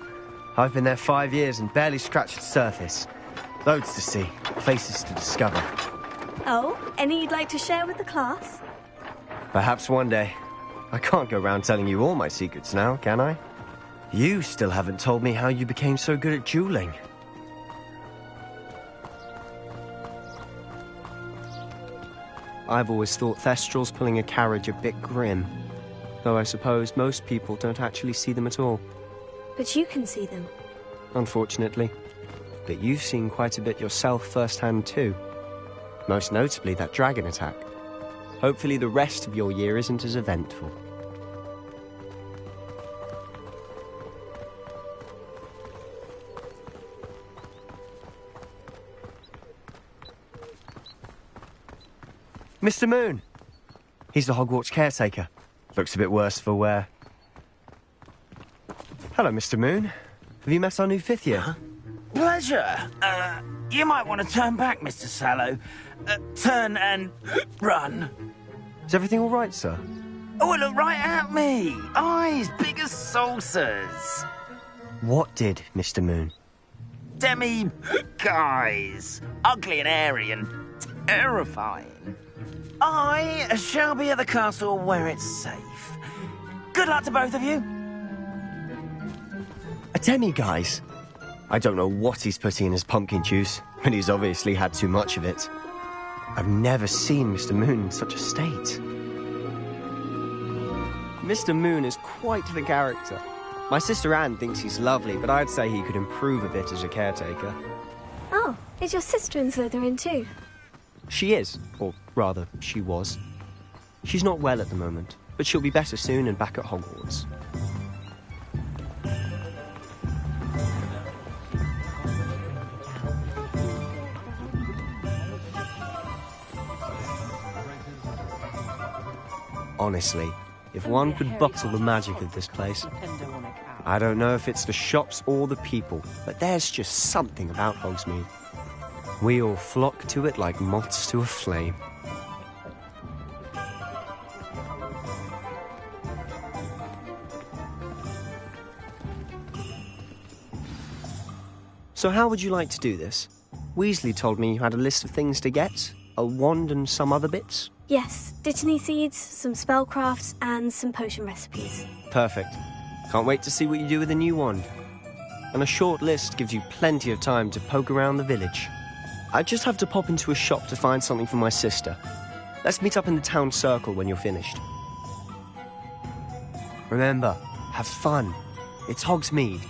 I've been there 5 years and barely scratched the surface. Loads to see, places to discover. Oh, any you'd like to share with the class? Perhaps one day. I can't go around telling you all my secrets now, can I? You still haven't told me how you became so good at dueling. I've always thought Thestrals pulling a carriage a bit grim. Though I suppose most people don't actually see them at all. But you can see them. Unfortunately. But you've seen quite a bit yourself firsthand too. Most notably that dragon attack. Hopefully the rest of your year isn't as eventful. Mr. Moon! He's the Hogwarts caretaker. Looks a bit worse for wear. Hello, Mr. Moon. Have you met our new fifth year? Huh? Pleasure. You might want to turn back, Mr. Sallow. Turn and run. Is everything all right, sir? Oh, look right at me. Eyes big as saucers. What did, Mr. Moon? Guys. Ugly and airy and terrifying. I shall be at the castle where it's safe. Good luck to both of you. A demi-guise? I don't know what he's putting in his pumpkin juice, but he's obviously had too much of it. I've never seen Mr. Moon in such a state. Mr. Moon is quite the character. My sister Anne thinks he's lovely, but I'd say he could improve a bit as a caretaker. Oh, is your sister in Slytherin too? She is, or rather, she was. She's not well at the moment, but she'll be better soon and back at Hogwarts. Honestly, if one could bottle the magic of this place. I don't know if it's the shops or the people, but there's just something about Hogsmeade. We all flock to it like moths to a flame. So how would you like to do this? Weasley told me you had a list of things to get, a wand and some other bits. Yes, Dittany seeds, some spellcrafts, and some potion recipes. Perfect. Can't wait to see what you do with the new wand. And a short list gives you plenty of time to poke around the village. I just have to pop into a shop to find something for my sister. Let's meet up in the town circle when you're finished. Remember, have fun. It's Hogsmeade.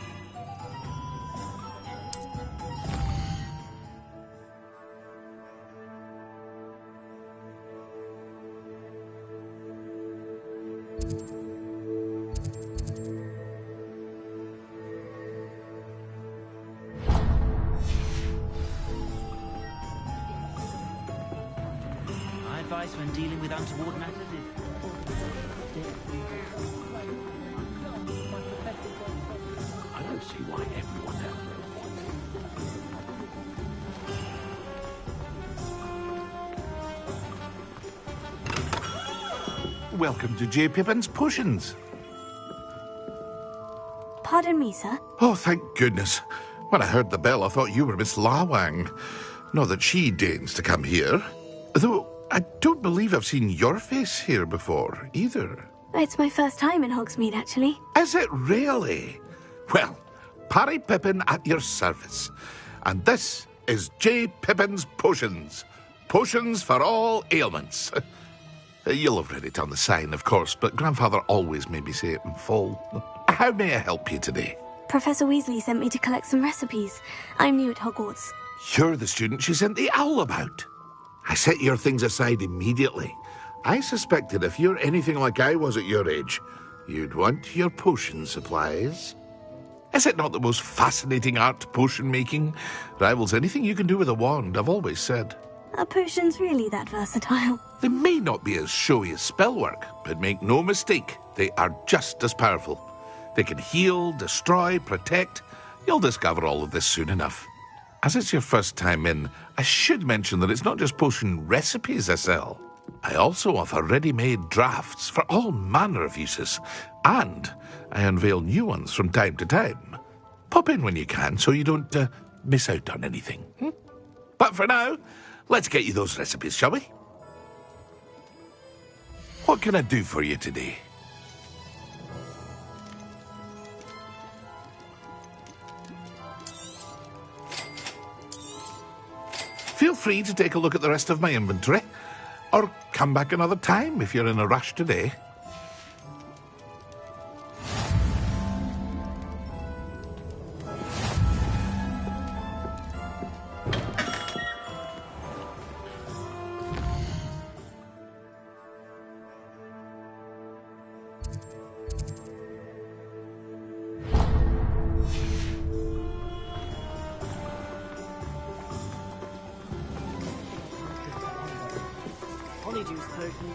When dealing with untoward matters I don't see why everyone else. Welcome to J. Pippin's Potions. Pardon me, sir. Oh, thank goodness. When I heard the bell, I thought you were Miss Lawang. Not that she deigns to come here. Though I don't believe I've seen your face here before, either. It's my first time in Hogsmeade, actually. Is it really? Well, Parry Pippin at your service. And this is J. Pippin's Potions. Potions for all ailments. You'll have read it on the sign, of course, but Grandfather always made me say it in full. How may I help you today? Professor Weasley sent me to collect some recipes. I'm new at Hogwarts. You're the student she sent the owl about. I set your things aside immediately. I suspected if you're anything like I was at your age, you'd want your potion supplies. Is it not the most fascinating art, potion making? Rivals anything you can do with a wand, I've always said. Are potions really that versatile? They may not be as showy as spellwork, but make no mistake, they are just as powerful. They can heal, destroy, protect. You'll discover all of this soon enough. As it's your first time in, I should mention that it's not just potion recipes I sell. I also offer ready-made drafts for all manner of uses, and I unveil new ones from time to time. Pop in when you can so you don't miss out on anything. But for now, let's get you those recipes, shall we? What can I do for you today? Feel free to take a look at the rest of my inventory, or come back another time if you're in a rush today. Honeydew potion.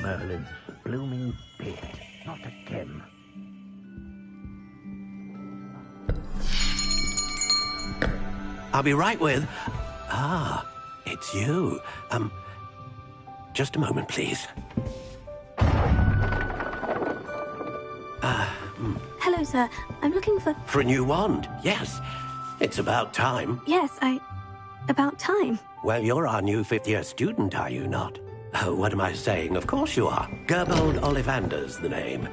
Merlin's blooming pit, not a gem. I'll be right with... Ah, it's you. Just a moment, please. Hello, sir. I'm looking for... For a new wand, yes. It's about time. Yes, about time. Well, you're our new fifth-year student, are you not? Oh, what am I saying? Of course you are. Gerbold Ollivander's the name.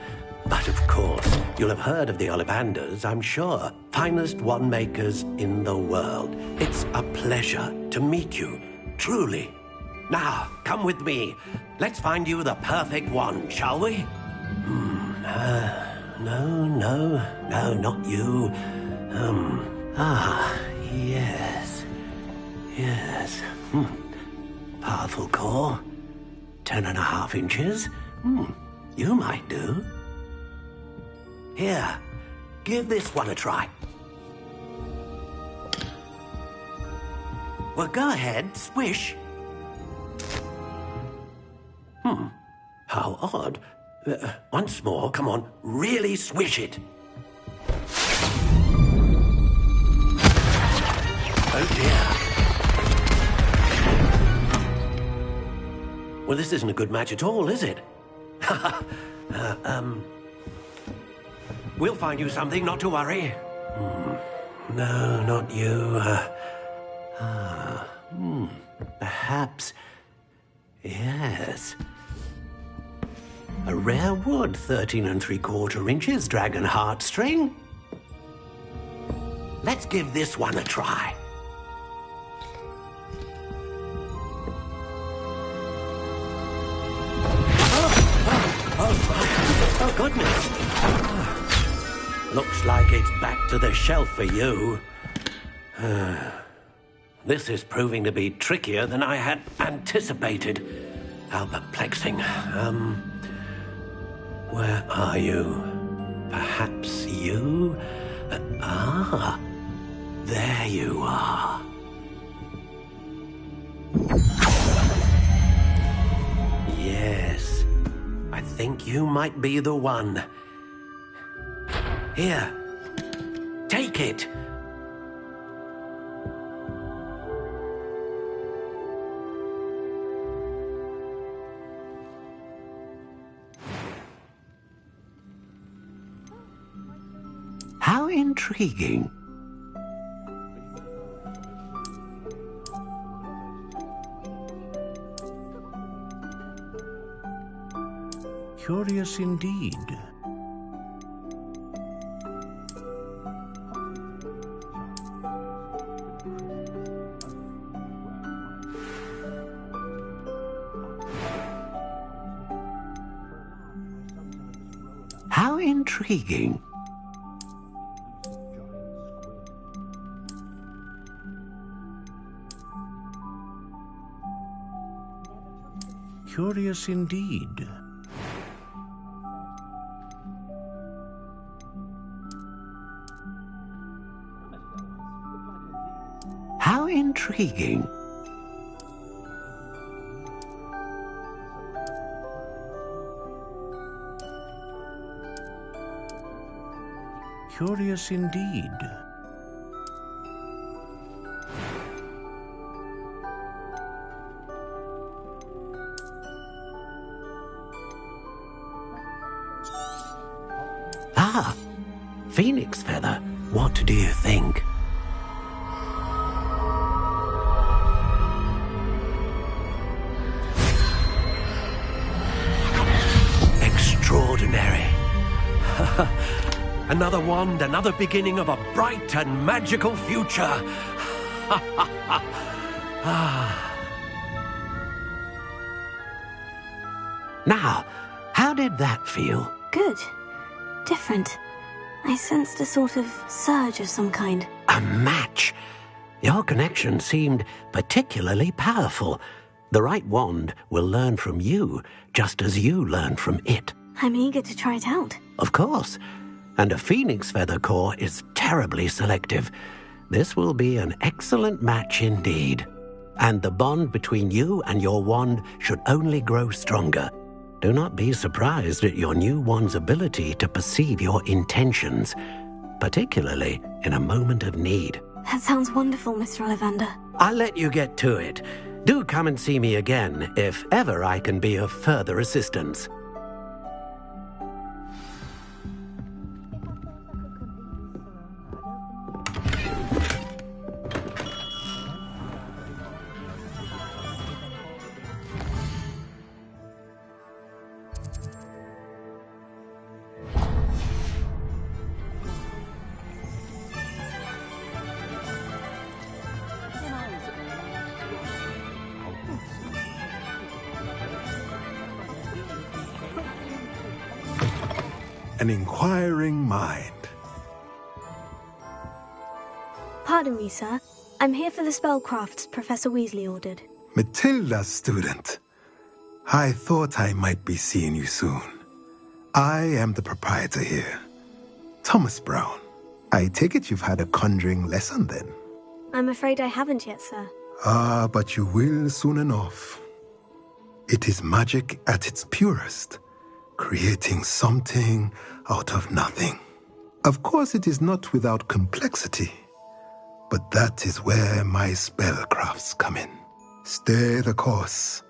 But of course, you'll have heard of the Ollivanders, I'm sure. Finest wand makers in the world. It's a pleasure to meet you, truly. Now, come with me. Let's find you the perfect wand, shall we? No, not you. Yes. Powerful core. 10.5 inches. You might do. Here, give this one a try. Well, go ahead, swish. How odd. Once more, come on, really swish it. Oh dear. Well, this isn't a good match at all, is it? We'll find you something, not to worry. No, not you. Perhaps... Yes. A rare wood, 13 3/4 inches, dragon heartstring. Let's give this one a try. Oh, goodness. Looks like it's back to the shelf for you. This is proving to be trickier than I had anticipated. How perplexing. Where are you? Perhaps you? There you are. Yes, I think you might be the one. Here, take it. How intriguing. Curious indeed. How intriguing. Curious indeed. How intriguing. Curious indeed. Ah, phoenix feather. What do you think? Extraordinary. Another wand, another beginning of a bright and magical future. Now, how did that feel? Good. Different. I sensed a sort of surge of some kind. A match. Your connection seemed particularly powerful. The right wand will learn from you, just as you learn from it. I'm eager to try it out. Of course. And a phoenix feather core is terribly selective. This will be an excellent match indeed. And the bond between you and your wand should only grow stronger. Do not be surprised at your new one's ability to perceive your intentions, particularly in a moment of need. That sounds wonderful, Mr. Ollivander. I'll let you get to it. Do come and see me again if ever I can be of further assistance. An inquiring mind. Pardon me, sir. I'm here for the spellcrafts Professor Weasley ordered. Matilda's student. I thought I might be seeing you soon. I am the proprietor here, Thomas Brown. I take it you've had a conjuring lesson then? I'm afraid I haven't yet, sir. Ah, but you will soon enough. It is magic at its purest, creating something out of nothing. Of course, it is not without complexity, but that is where my spellcrafts come in. Stay the course,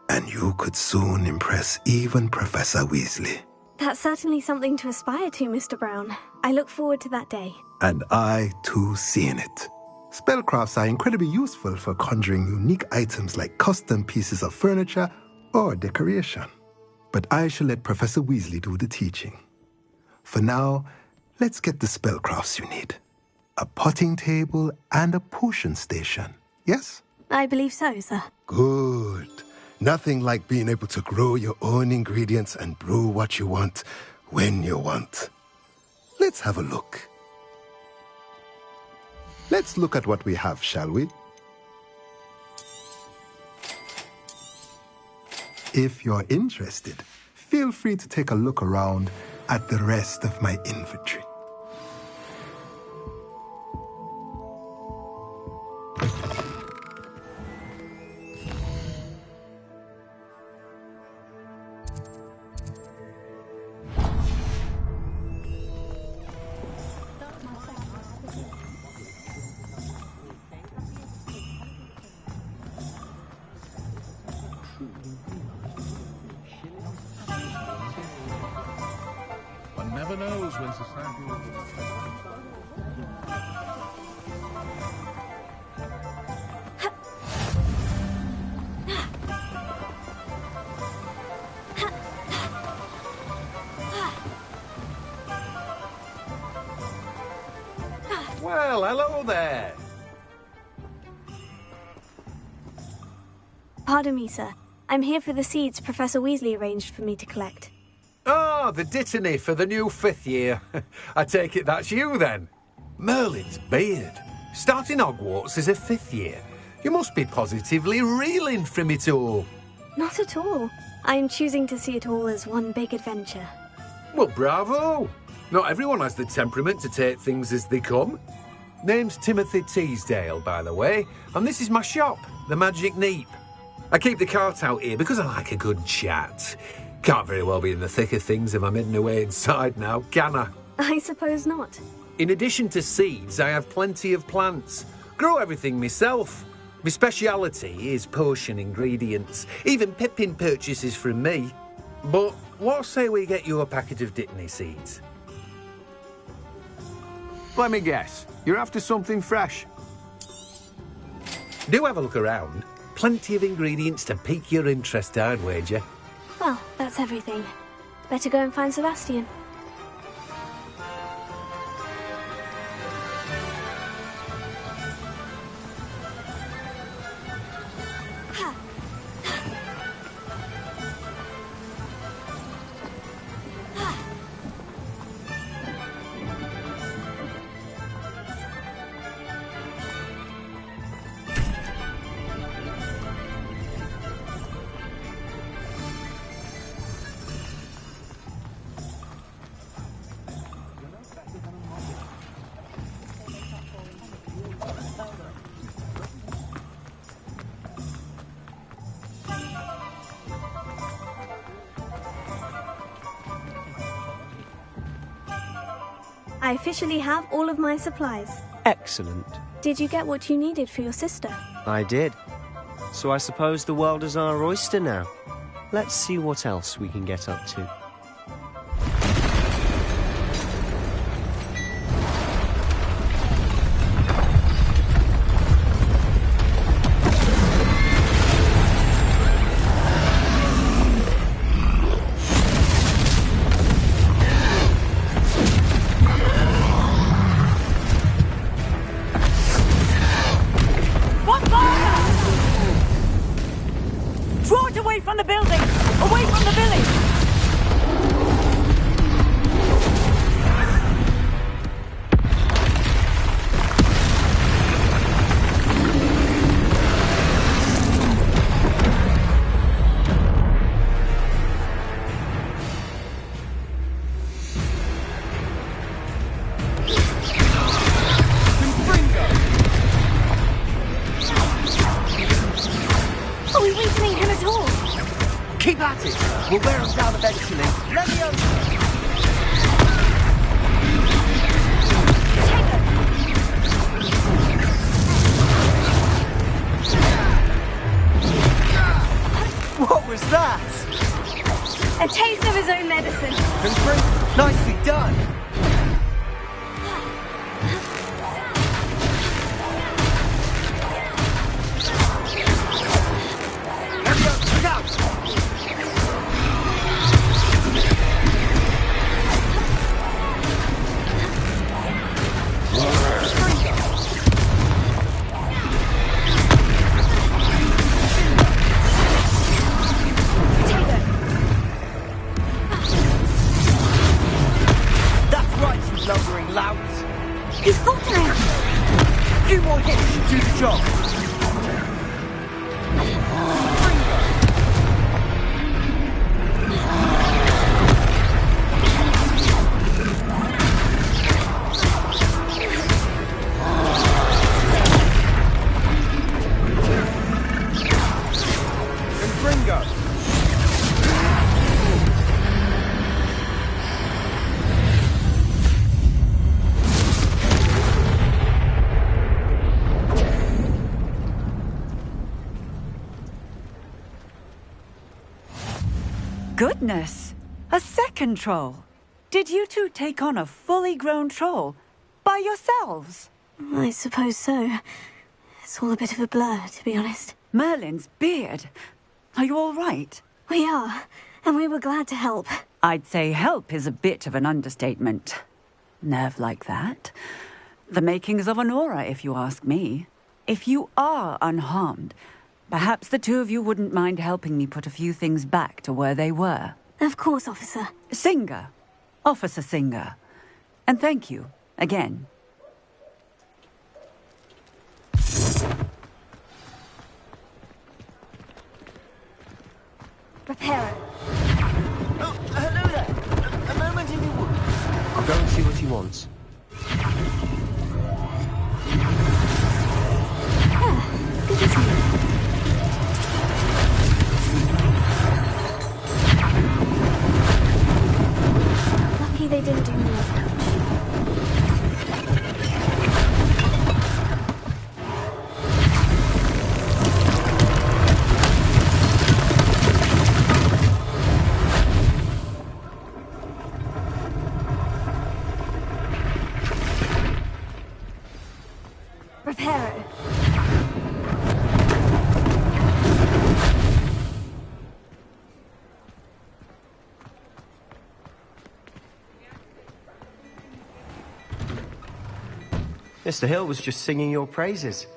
and you could soon impress even Professor Weasley. That's certainly something to aspire to, Mr. Brown. I look forward to that day. And I, too, seeing it. Spellcrafts are incredibly useful for conjuring unique items like custom pieces of furniture or decoration. But I shall let Professor Weasley do the teaching. For now, let's get the spellcrafts you need. A potting table and a potion station, yes? I believe so, sir. Good. Nothing like being able to grow your own ingredients and brew what you want when you want. Let's have a look. Let's look at what we have, shall we? If you're interested, feel free to take a look around at the rest of my inventory. One never knows when society will be. Well, hello there. Pardon me, sir. I'm here for the seeds Professor Weasley arranged for me to collect. Oh, the dittany for the new 5th year. I take it that's you, then. Merlin's beard. Starting Hogwarts as a 5th year. You must be positively reeling from it all. Not at all. I'm choosing to see it all as one big adventure. Well, bravo. Not everyone has the temperament to take things as they come. Name's Timothy Teasdale, by the way, and this is my shop, the Magic Neep. I keep the cart out here because I like a good chat. Can't very well be in the thick of things if I'm hidden away inside now, can I? I suppose not. In addition to seeds, I have plenty of plants. Grow everything myself. My speciality is potion ingredients. Even Pippin purchases from me. But what say we get you a packet of Dittany seeds? Let me guess. You're after something fresh. Do have a look around. Plenty of ingredients to pique your interest, I'd wager. Well, that's everything. Better go and find Sebastian. I officially have all of my supplies. Excellent. Did you get what you needed for your sister? I did. So I suppose the world is our oyster now. Let's see what else we can get up to. Draw it away from the building! Away from the village! Are we weakening him at all? Keep at it. We'll wear him down eventually. Let me over. What was that? A taste of his own medicine. Nicely done. Look out! That's right, you lumbering louts. He's faltering. Few more hits should do the job. Goodness! A second troll. Did you two take on a fully grown troll? By yourselves? I suppose so. It's all a bit of a blur, to be honest. Merlin's beard. Are you all right? We are, and we were glad to help. I'd say help is a bit of an understatement. Nerve like that. The makings of an aura, if you ask me. If you are unharmed, perhaps the two of you wouldn't mind helping me put a few things back to where they were. Of course, officer. Singer. Officer Singer. And thank you, again. Reparo. Oh, hello there. A moment if you would. I'll go and see what he wants. Good to see you. Lucky they didn't do more damage. Reparo. Mr. Hill was just singing your praises.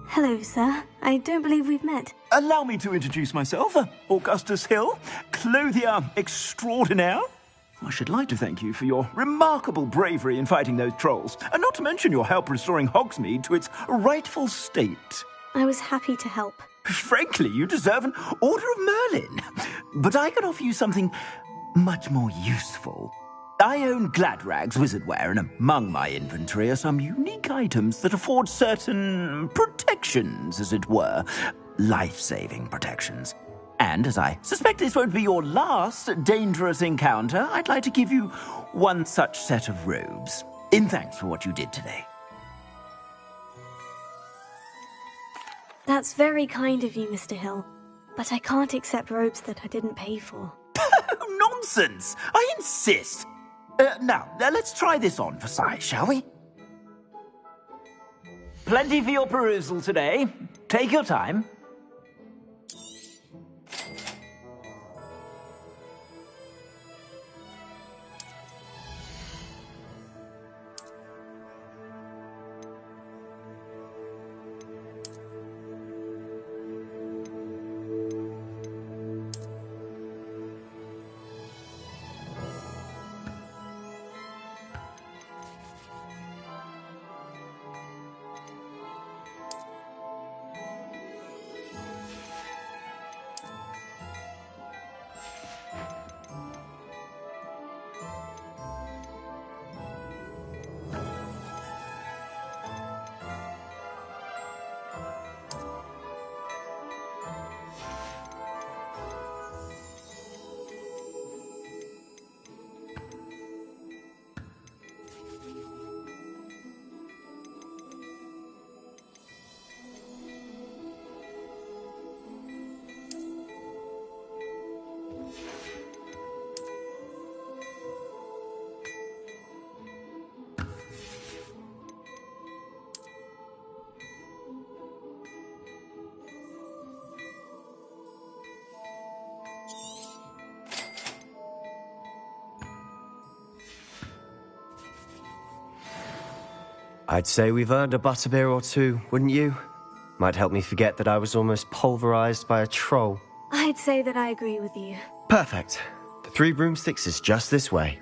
Hello, sir. I don't believe we've met. Allow me to introduce myself, Augustus Hill, clothier extraordinaire. I should like to thank you for your remarkable bravery in fighting those trolls, and not to mention your help restoring Hogsmeade to its rightful state. I was happy to help. Frankly, you deserve an Order of Merlin. But I can offer you something much more useful. I own Gladrag's wizardwear, and among my inventory are some unique items that afford certain protections, as it were. Life-saving protections. And as I suspect this won't be your last dangerous encounter, I'd like to give you one such set of robes, in thanks for what you did today. That's very kind of you, Mr. Hill. But I can't accept robes that I didn't pay for. Nonsense! I insist! Now, let's try this on for size, shall we? Plenty for your perusal today. Take your time. I'd say we've earned a butterbeer or two, wouldn't you? Might help me forget that I was almost pulverized by a troll. I'd say that I agree with you. Perfect. The 3 broomsticks is just this way.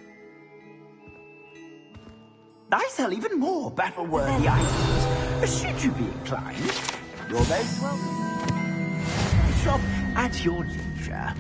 I sell even more battle-worthy items. Should you be inclined, you're most welcome. Shop at your leisure.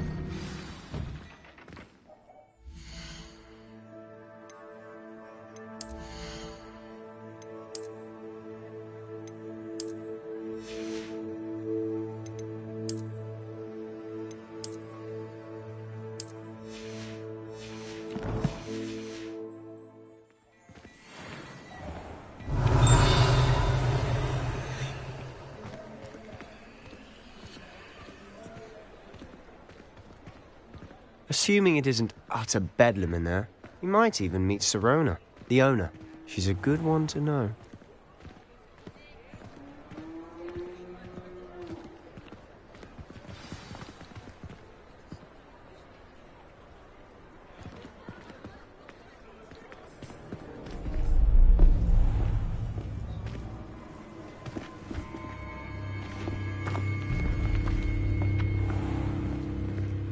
Assuming it isn't utter bedlam in there, you might even meet Sirona, the owner. She's a good one to know.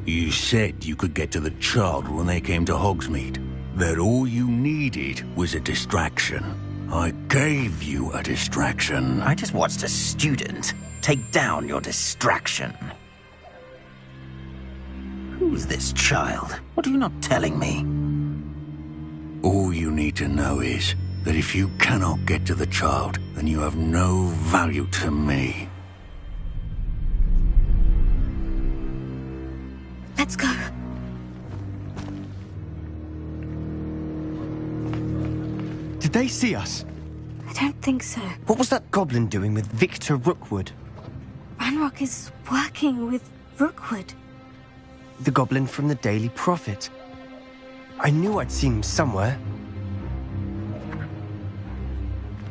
You said you could get to the child when they came to Hogsmeade. That all you needed was a distraction. I gave you a distraction. I just watched a student take down your distraction. Who's this child? What are you not telling me? All you need to know is that if you cannot get to the child, then you have no value to me. Let's go. Did they see us? I don't think so. What was that goblin doing with Victor Rookwood? Ranrock is working with Rookwood. The goblin from the Daily Prophet. I knew I'd seen him somewhere.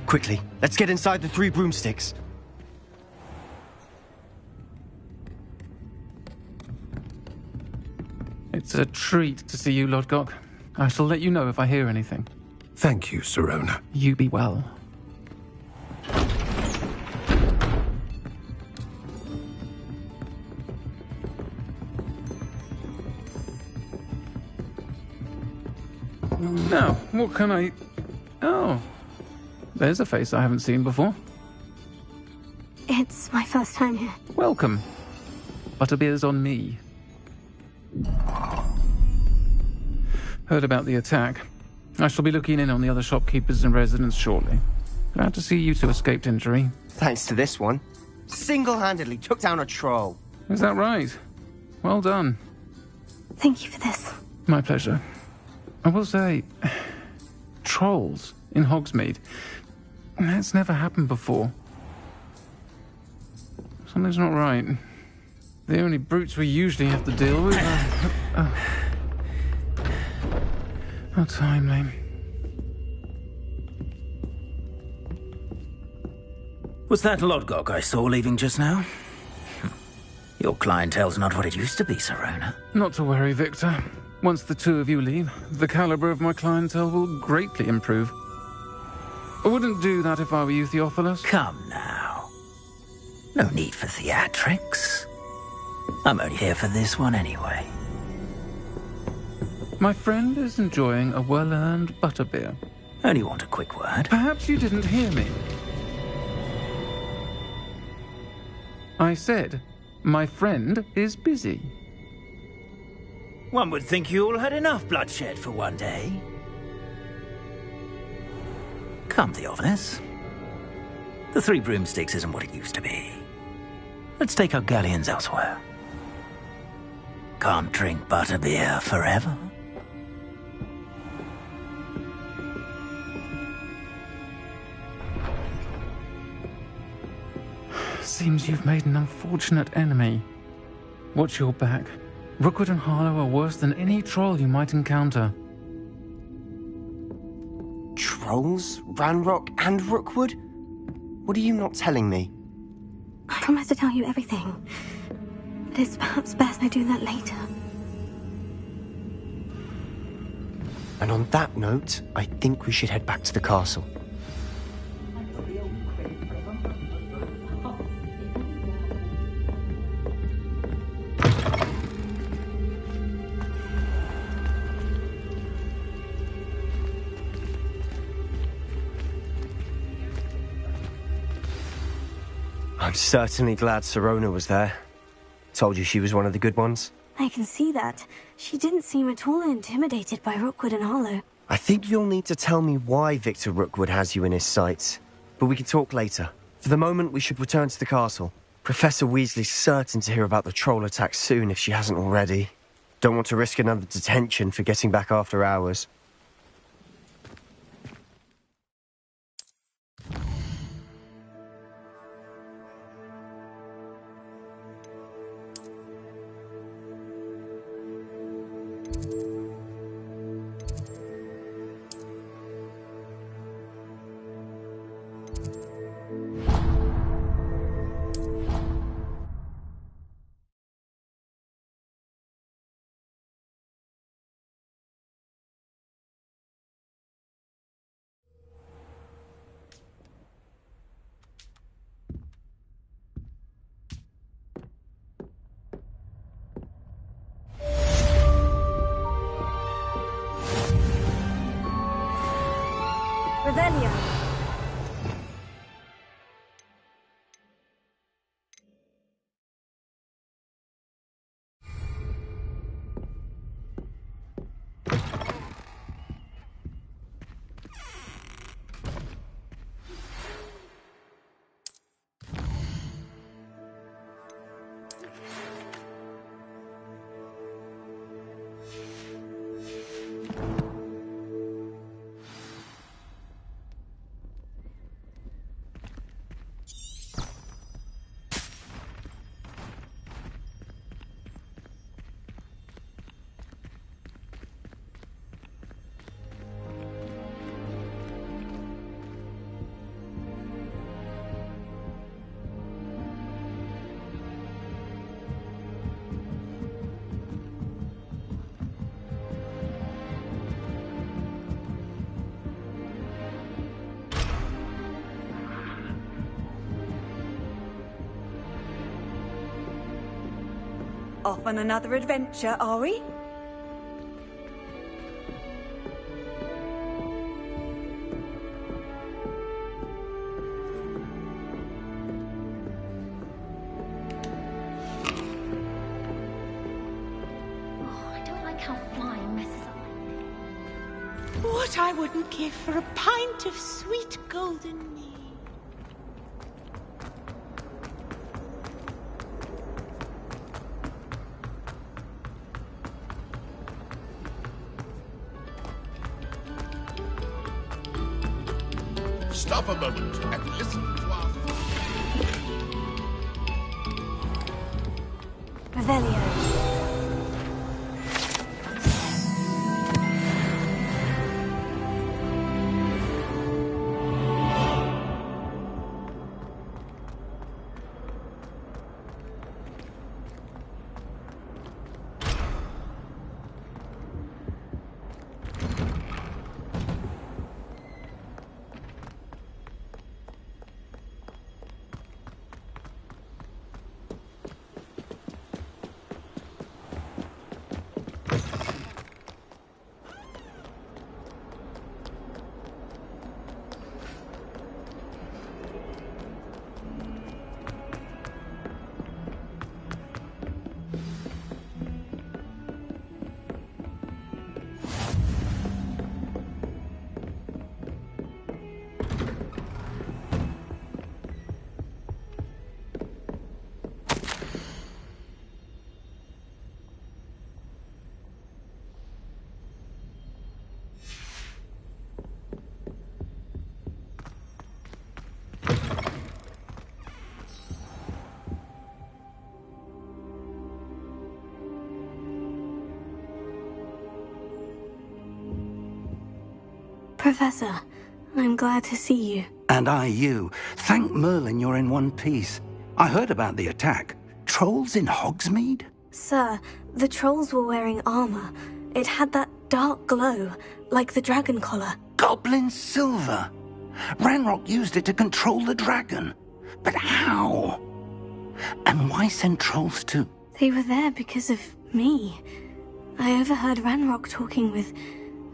Quickly, let's get inside the 3 broomsticks. It's a treat to see you, Lodgok. I shall let you know if I hear anything. Thank you, Sirona. You be well. Now, what can I... Oh, there's a face I haven't seen before. It's my first time here. Welcome. Butterbeer's on me. Heard about the attack. I shall be looking in on the other shopkeepers and residents shortly. Glad to see you two escaped injury. Thanks to this one. Single-handedly took down a troll. Is that right? Well done. Thank you for this. My pleasure. I will say, trolls in Hogsmeade. That's never happened before. Something's not right. The only brutes we usually have to deal with are... How timely. Was that Lodgok I saw leaving just now? Your clientele's not what it used to be, Sirona. Not to worry, Victor. Once the two of you leave, the caliber of my clientele will greatly improve. I wouldn't do that if I were you, Theophilus. Come now. No need for theatrics. I'm only here for this one anyway. My friend is enjoying a well-earned butterbeer. Only want a quick word. Perhaps you didn't hear me. I said, my friend is busy. One would think you all had enough bloodshed for one day. Come, Theophilus. The Three Broomsticks isn't what it used to be. Let's take our galleons elsewhere. Can't drink butterbeer forever. Seems you've made an unfortunate enemy. Watch your back. Rookwood and Harlow are worse than any troll you might encounter. Trolls? Ranrock and Rookwood? What are you not telling me? I promised to tell you everything. But it's perhaps best I do that later. And on that note, I think we should head back to the castle. I'm certainly glad Sirona was there. Told you she was one of the good ones. I can see that. She didn't seem at all intimidated by Rookwood and Harlow. I think you'll need to tell me why Victor Rookwood has you in his sights. But we can talk later. For the moment, we should return to the castle. Professor Weasley's certain to hear about the troll attack soon if she hasn't already. Don't want to risk another detention for getting back after hours. Revelio. Off on another adventure, are we? I don't like how flying messes up my what I wouldn't give for a pint of sweet golden mead. Stop a moment and listen to our... Revelio. Professor, I'm glad to see you. And I you. Thank Merlin you're in one piece. I heard about the attack. Trolls in Hogsmeade? Sir, the trolls were wearing armor. It had that dark glow, like the dragon collar. Goblin silver. Ranrock used it to control the dragon. But how? And why send trolls to... They were there because of me. I overheard Ranrock talking with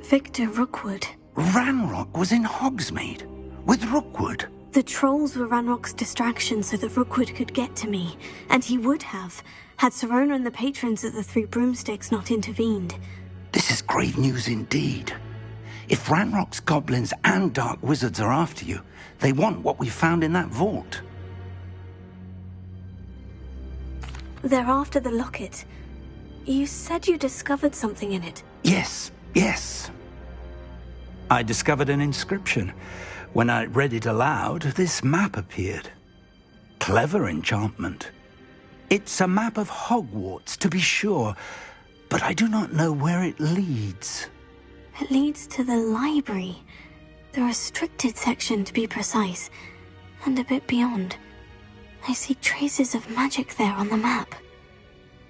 Victor Rookwood. Ranrock was in Hogsmeade? With Rookwood? The trolls were Ranrock's distraction so that Rookwood could get to me. And he would have, had Serona and the patrons of the Three Broomsticks not intervened. This is grave news indeed. If Ranrock's goblins and dark wizards are after you, they want what we found in that vault. They're after the locket. You said you discovered something in it. Yes. I discovered an inscription. When I read it aloud, this map appeared. Clever enchantment. It's a map of Hogwarts, to be sure, but I do not know where it leads. It leads to the library. The restricted section, to be precise. And a bit beyond. I see traces of magic there on the map.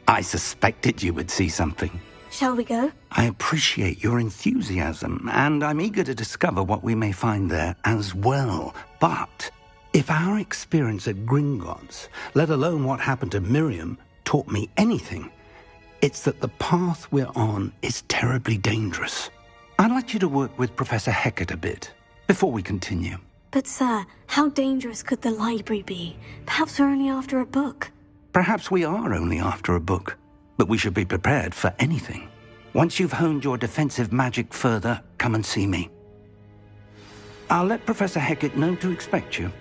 I suspected you would see something. Shall we go? I appreciate your enthusiasm, and I'm eager to discover what we may find there as well. But if our experience at Gringotts, let alone what happened to Miriam, taught me anything, it's that the path we're on is terribly dangerous. I'd like you to work with Professor Hecat a bit, before we continue. But sir, how dangerous could the library be? Perhaps we're only after a book. Perhaps we are only after a book, but we should be prepared for anything. Once you've honed your defensive magic further, come and see me. I'll let Professor Hecat know to expect you.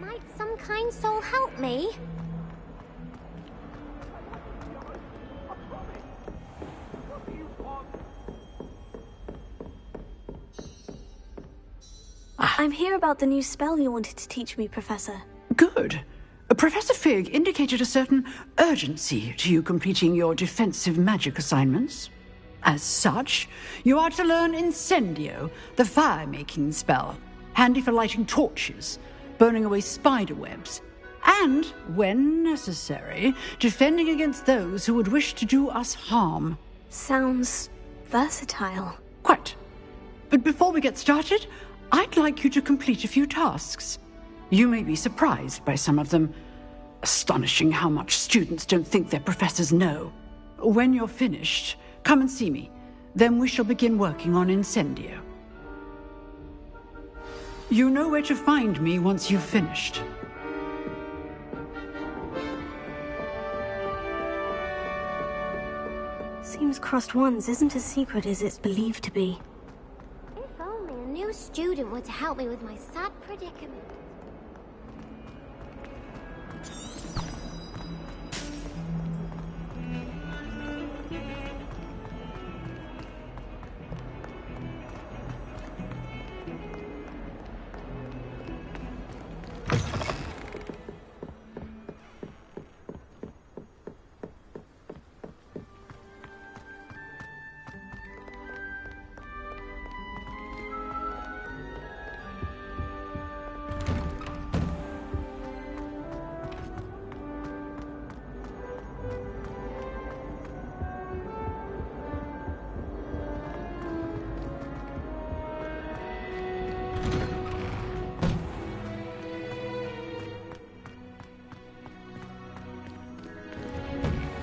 Might some kind soul help me? I'm here about the new spell you wanted to teach me, Professor. Good. Professor Fig indicated a certain urgency to you completing your defensive magic assignments. As such, you are to learn Incendio, the fire-making spell, handy for lighting torches, burning away spider webs, and, when necessary, defending against those who would wish to do us harm. Sounds versatile. Quite. But before we get started, I'd like you to complete a few tasks. You may be surprised by some of them. Astonishing how much students don't think their professors know. When you're finished, come and see me. Then we shall begin working on Incendio. You know where to find me once you've finished. Seems Crossed Wands isn't as secret as it's believed to be. If only a new student were to help me with my sad predicament.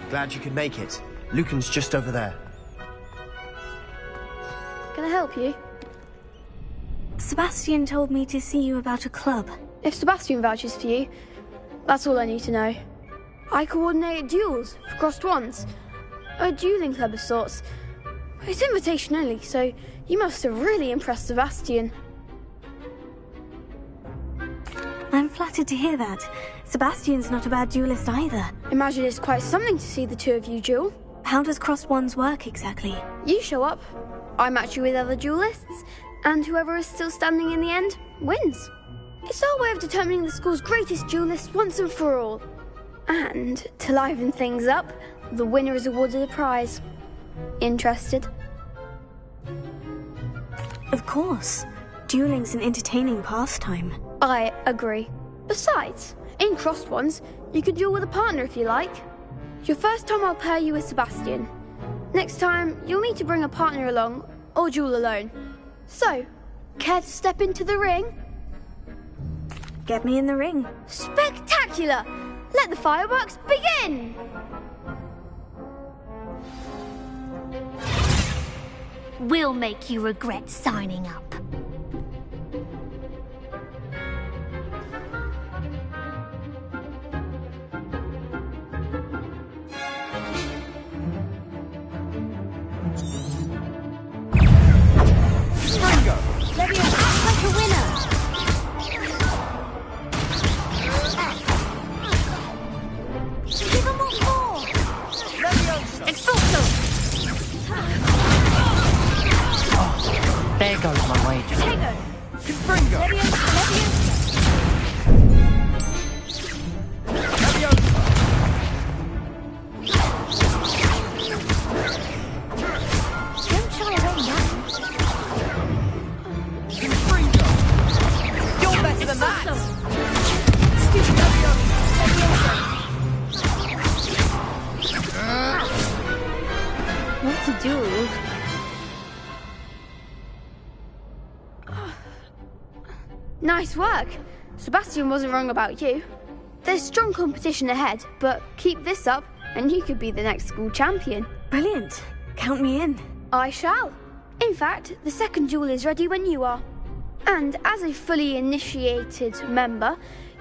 Glad you could make it. Lucan's just over there. Can I help you? Sebastian told me to see you about a club. If Sebastian vouches for you, that's all I need to know. I coordinate duels for Crossed Wands. A dueling club of sorts. It's invitation only, so you must have really impressed Sebastian. I'm flattered to hear that. Sebastian's not a bad duelist either. Imagine it's quite something to see the two of you duel. How does Crossed Wands work exactly? You show up, I match you with other duelists, and whoever is still standing in the end wins. It's our way of determining the school's greatest duelist once and for all. And to liven things up, the winner is awarded a prize. Interested? Of course. Dueling's an entertaining pastime. I agree. Besides, in Crossed Wands, you could duel with a partner if you like. Your first time I'll pair you with Sebastian. Next time, you'll need to bring a partner along, or duel alone. So, care to step into the ring? Get me in the ring. Spectacular! Let the fireworks begin! We'll make you regret signing up. There goes my wager. Don't shy away now. You're better than that! What a duel. Nice work. Sebastian wasn't wrong about you. There's strong competition ahead, but keep this up and you could be the next school champion. Brilliant. Count me in. I shall. In fact, the second duel is ready when you are. And as a fully initiated member,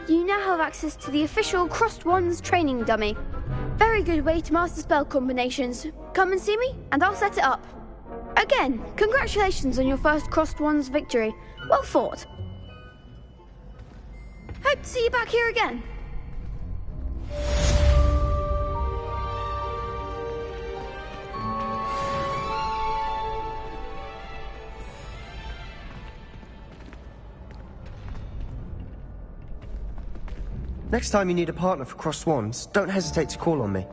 you now have access to the official Crossed Wands training dummy. Very good way to master spell combinations. Come and see me and I'll set it up. Again, congratulations on your first Crossed Wands victory. Well fought. Hope to see you back here again. Next time you need a partner for Crossed Wands, don't hesitate to call on me.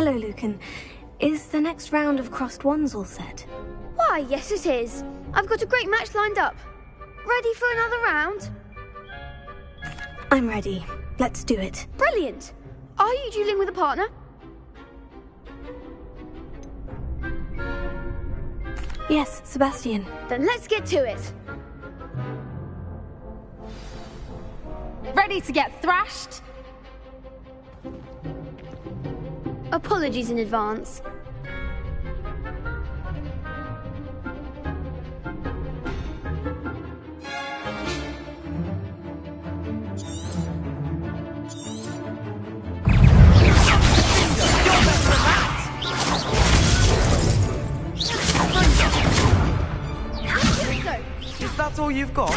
Hello, Lucan. Is the next round of crossed wands all set? Why, yes it is. I've got a great match lined up. Ready for another round? I'm ready. Let's do it. Brilliant. Are you dueling with a partner? Yes, Sebastian. Then let's get to it. Ready to get thrashed? Apologies in advance. Is that all you've got?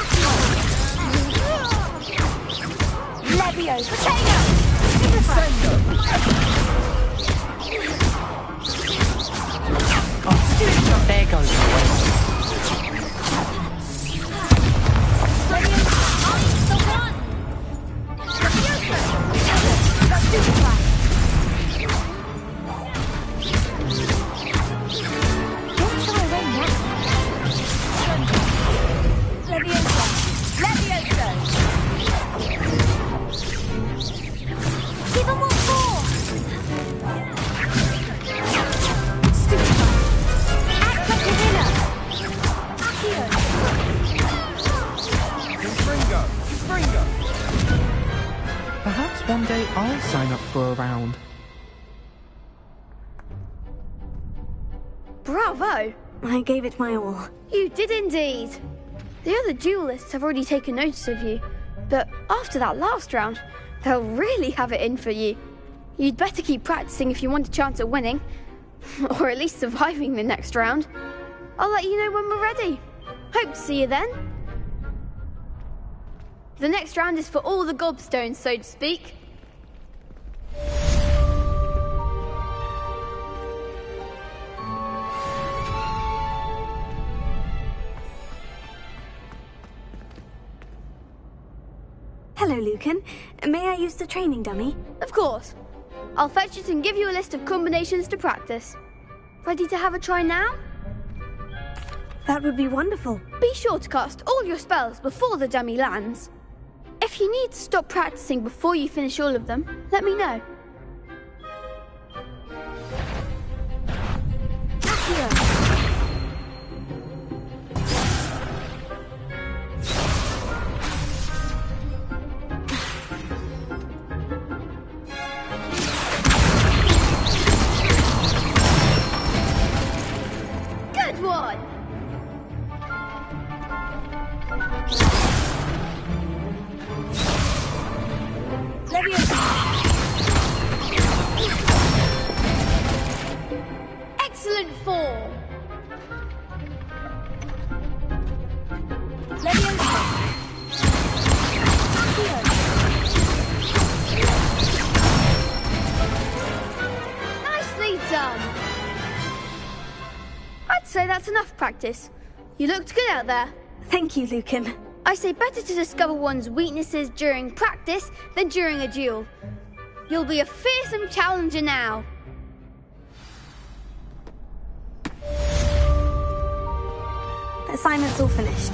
Levio, potato! There goes my way. Perhaps one day I'll sign up for a round. Bravo! I gave it my all. You did indeed. The other duelists have already taken notice of you, but after that last round, they'll really have it in for you. You'd better keep practicing if you want a chance at winning, or at least surviving the next round. I'll let you know when we're ready. Hope to see you then. The next round is for all the gobstones, so to speak. Hello, Lucan. May I use the training dummy? Of course. I'll fetch it and give you a list of combinations to practice. Ready to have a try now? That would be wonderful. Be sure to cast all your spells before the dummy lands. If you need to stop practicing before you finish all of them, let me know. Good one! Excellent form. Nicely done. I'd say that's enough practice. You looked good out there. Thank you, Lucan. I say better to discover one's weaknesses during practice than during a duel. You'll be a fearsome challenger now. The assignment's all finished.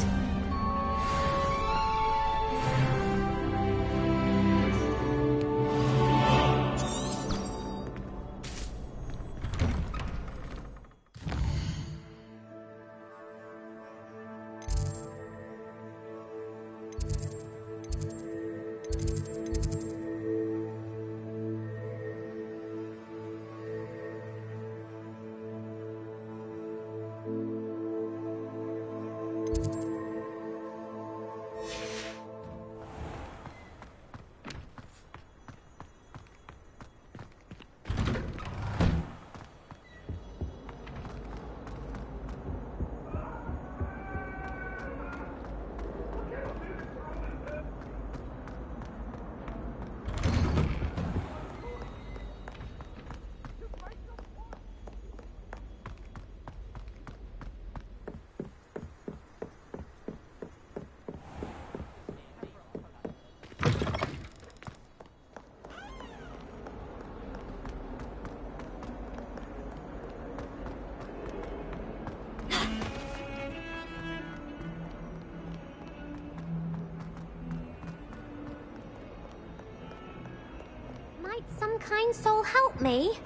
Might some kind soul help me?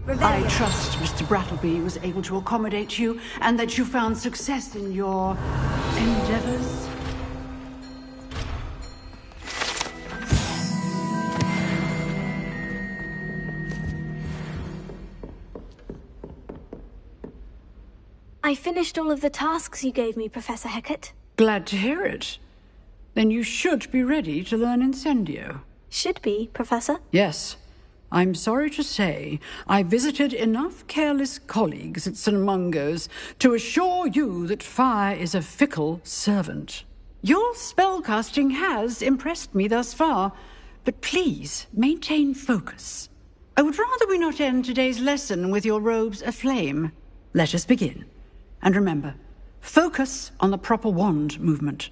I trust Mr. Brattleby was able to accommodate you and that you found success in your endeavors. I finished all of the tasks you gave me, Professor Hecat. Glad to hear it. Then you should be ready to learn Incendio. Should be, Professor? Yes. I'm sorry to say, I visited enough careless colleagues at St. Mungo's to assure you that fire is a fickle servant. Your spellcasting has impressed me thus far, but please maintain focus. I would rather we not end today's lesson with your robes aflame. Let us begin. And remember, focus on the proper wand movement.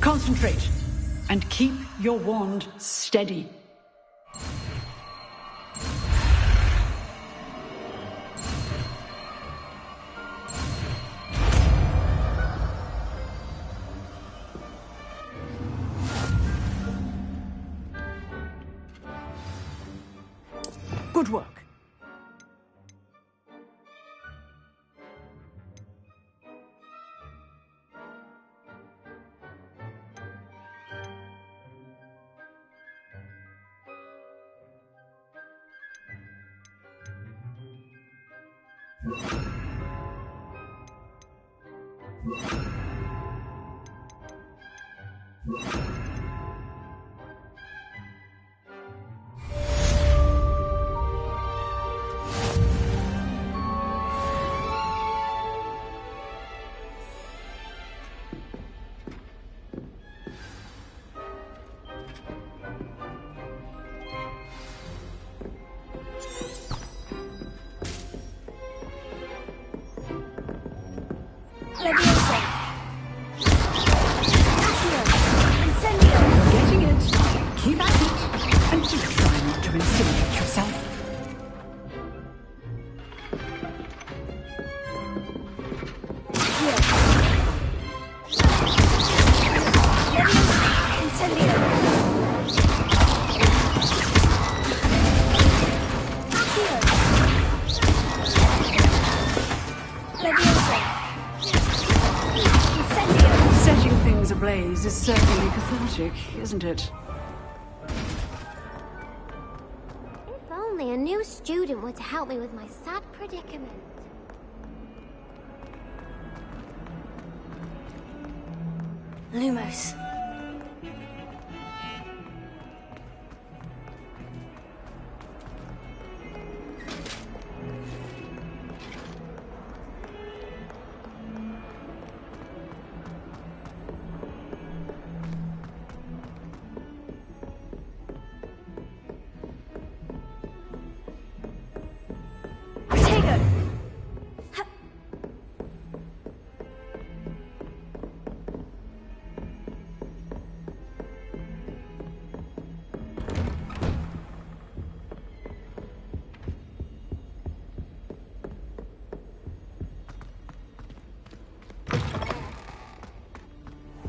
Concentrate, and keep your wand steady. Good work. Getting it. Keep at it. And do try not to intimidate yourself. Setting things ablaze is certainly cathartic, isn't it? If only a new student were to help me with my sad predicament. Lumos.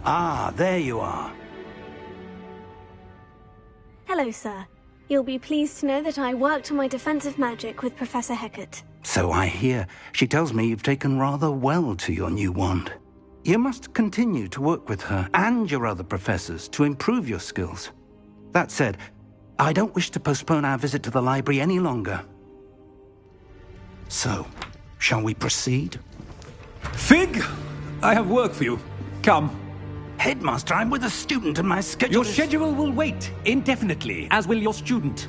Ah, there you are. Hello, sir. You'll be pleased to know that I worked on my defensive magic with Professor Hecat. So I hear. She tells me you've taken rather well to your new wand. You must continue to work with her and your other professors to improve your skills. That said, I don't wish to postpone our visit to the library any longer. So, shall we proceed? Fig! I have work for you. Come. Headmaster, I'm with a student and my schedule Your schedule will wait indefinitely, as will your student.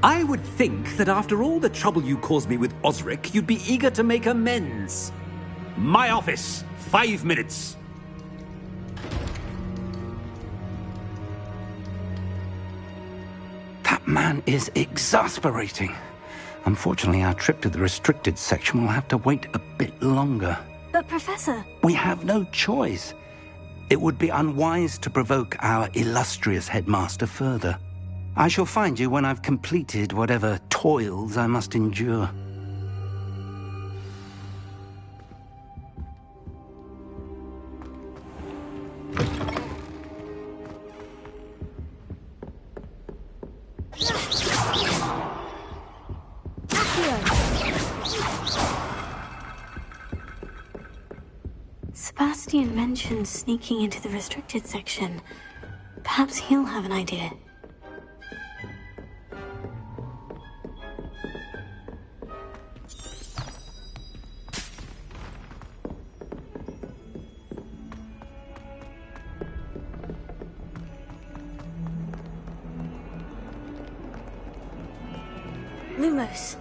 I would think that after all the trouble you caused me with Osric, you'd be eager to make amends. My office, 5 minutes. That man is exasperating. Unfortunately, our trip to the restricted section will have to wait a bit longer. But, Professor... We have no choice. It would be unwise to provoke our illustrious headmaster further. I shall find you when I've completed whatever toils I must endure. Sebastian mentioned sneaking into the restricted section. Perhaps he'll have an idea. Lumos.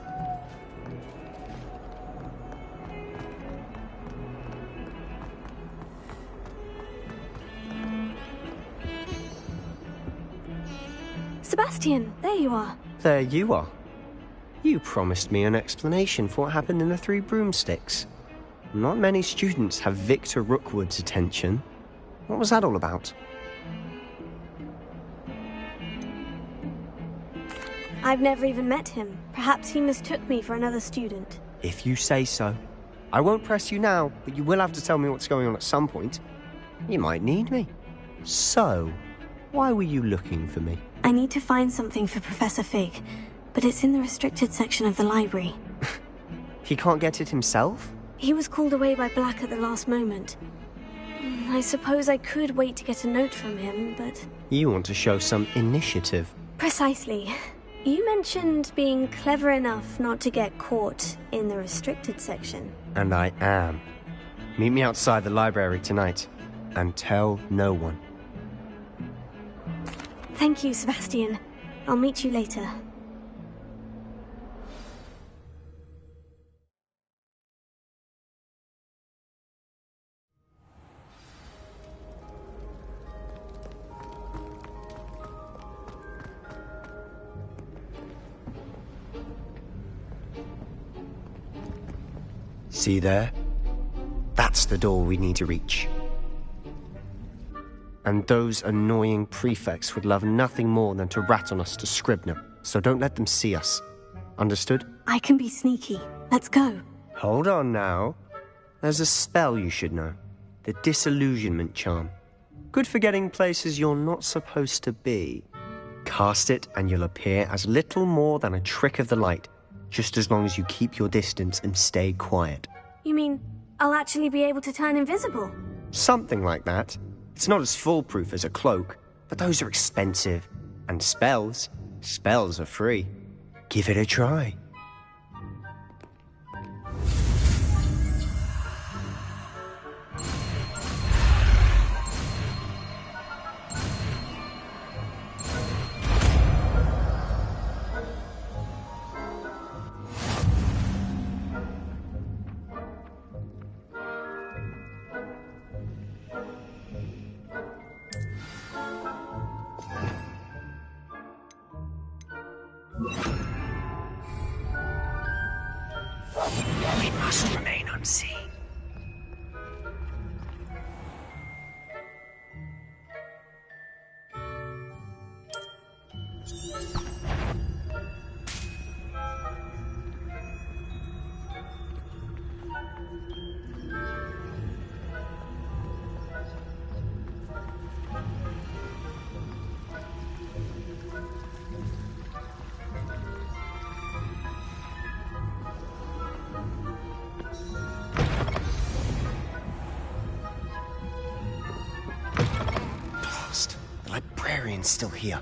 Sebastian, there you are. There you are. You promised me an explanation for what happened in the Three Broomsticks. Not many students have Victor Rookwood's attention. What was that all about? I've never even met him. Perhaps he mistook me for another student. If you say so. I won't press you now, but you will have to tell me what's going on at some point. You might need me. So, why were you looking for me? I need to find something for Professor Fig, but it's in the restricted section of the library. He can't get it himself? He was called away by Black at the last moment. I suppose I could wait to get a note from him, but... You want to show some initiative. Precisely. You mentioned being clever enough not to get caught in the restricted section. And I am. Meet me outside the library tonight, and tell no one. Thank you, Sebastian. I'll meet you later. See there? That's the door we need to reach. And those annoying prefects would love nothing more than to rat on us to Scribner, so don't let them see us. Understood? I can be sneaky. Let's go. Hold on now. There's a spell you should know. The Disillusionment Charm. Good for getting places you're not supposed to be. Cast it and you'll appear as little more than a trick of the light, just as long as you keep your distance and stay quiet. You mean I'll actually be able to turn invisible? Something like that. It's not as foolproof as a cloak, but those are expensive. And spells are free. Give it a try. We must remain unseen. The librarian's still here.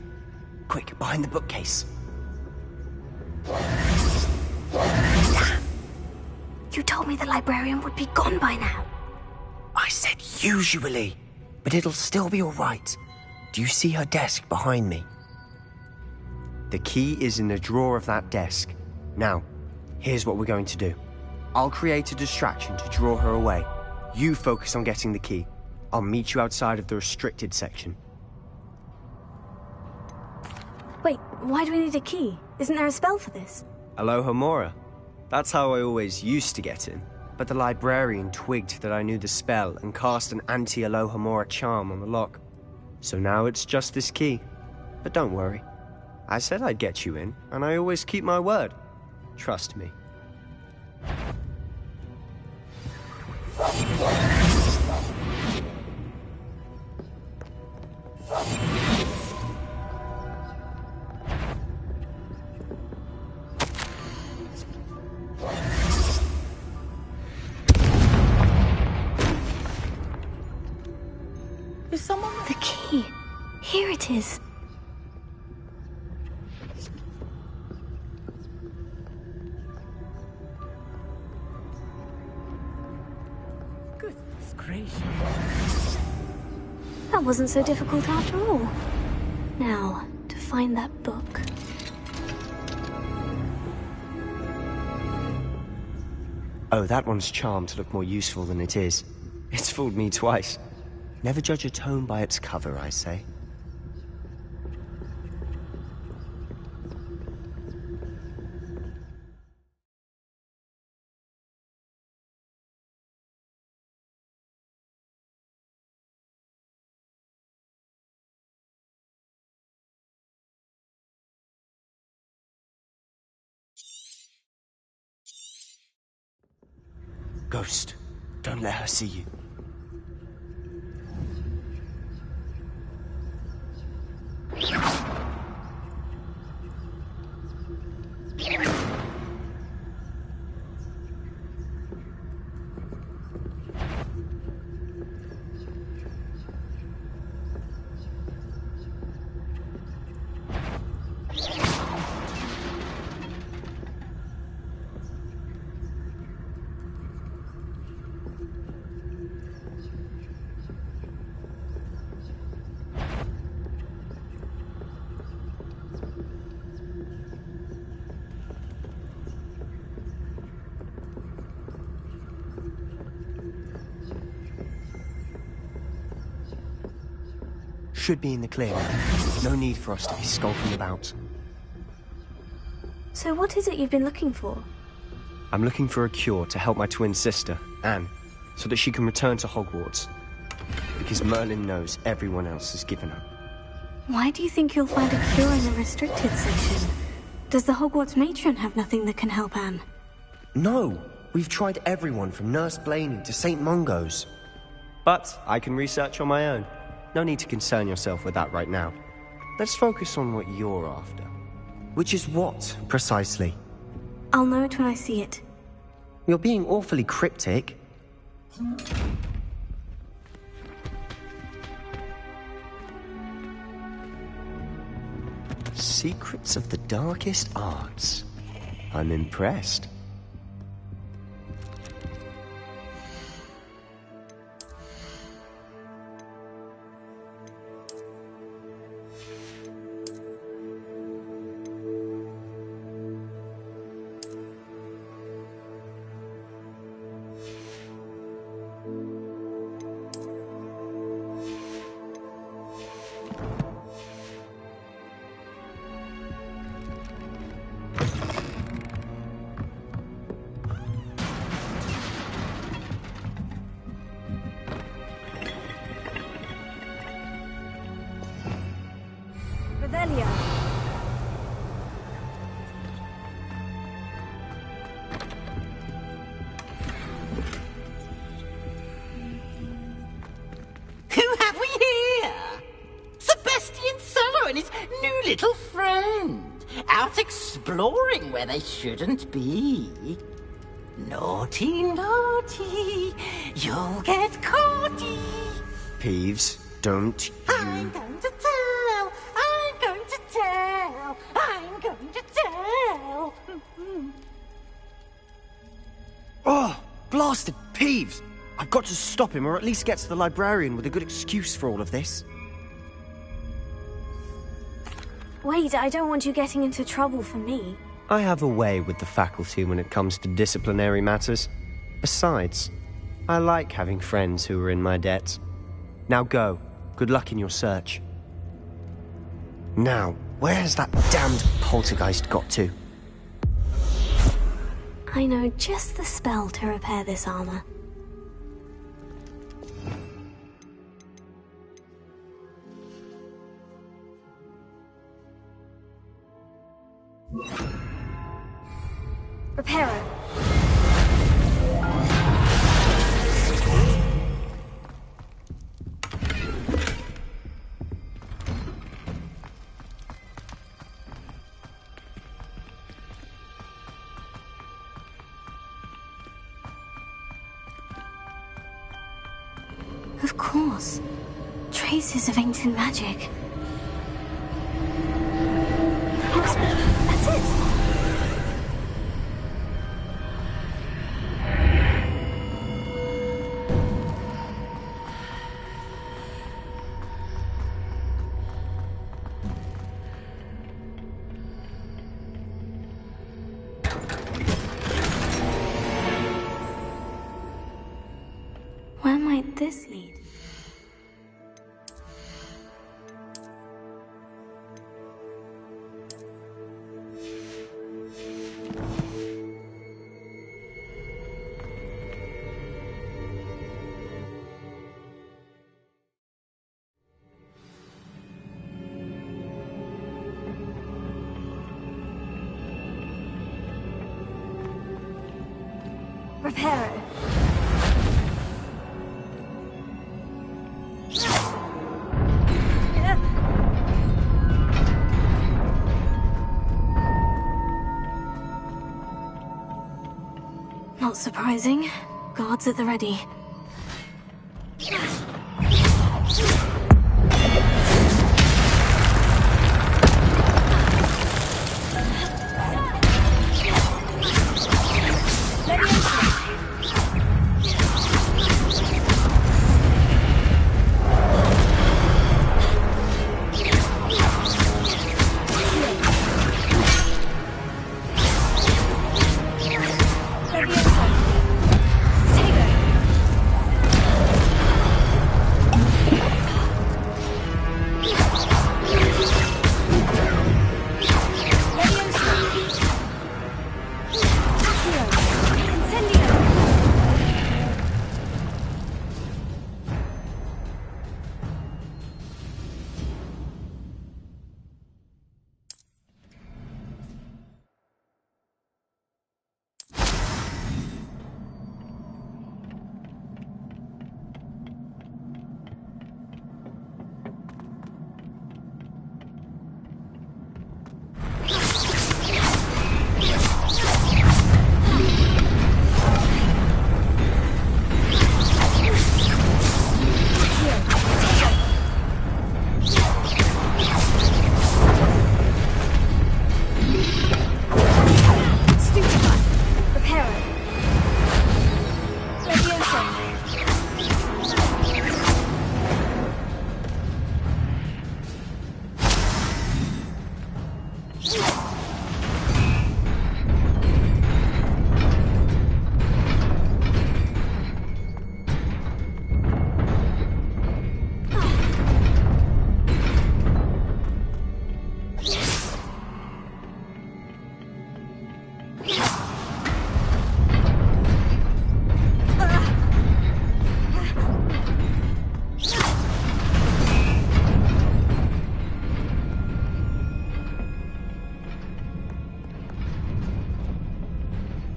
Quick, behind the bookcase. You told me the librarian would be gone by now. I said usually, but it'll still be all right. Do you see her desk behind me? The key is in the drawer of that desk. Now, here's what we're going to do. I'll create a distraction to draw her away. You focus on getting the key. I'll meet you outside of the restricted section. Wait, why do we need a key? Isn't there a spell for this? Alohomora. That's how I always used to get in. But the librarian twigged that I knew the spell and cast an anti-Alohomora charm on the lock. So now it's just this key. But don't worry. I said I'd get you in, and I always keep my word. Trust me. it is. Goodness gracious. That wasn't so difficult after all. Now, to find that book. Oh, that one's charmed to look more useful than it is. It's fooled me twice. Never judge a tome by its cover, I say. Ghost, don't let her see you. Should be in the clear. No need for us to be skulking about. So what is it you've been looking for? I'm looking for a cure to help my twin sister, Anne, so that she can return to Hogwarts. Because Merlin knows everyone else has given up. Why do you think you'll find a cure in the restricted section? Does the Hogwarts matron have nothing that can help Anne? No! We've tried everyone from Nurse Blaney to St. Mungo's. But I can research on my own. No need to concern yourself with that right now. Let's focus on what you're after. Which is what, precisely? I'll know it when I see it. You're being awfully cryptic. Secrets of the darkest arts. I'm impressed. Revelio. Who have we here? Sebastian Solo and his new little friend. Out exploring where they shouldn't be. Naughty, naughty. You'll get caughty. Peeves, don't you... I'm going to tell. I'm going to tell. I'm going to tell. Oh, blasted Peeves! I've got to stop him, or at least get to the librarian with a good excuse for all of this. Wait, I don't want you getting into trouble for me. I have a way with the faculty when it comes to disciplinary matters. Besides, I like having friends who are in my debt. Now go. Good luck in your search. Now, where's that damned poltergeist got to? I know just the spell to repair this armor. Reparo. Of course. Traces of ancient magic. That's it. Where might this lead? Reparo. Not surprising. Guards at the ready.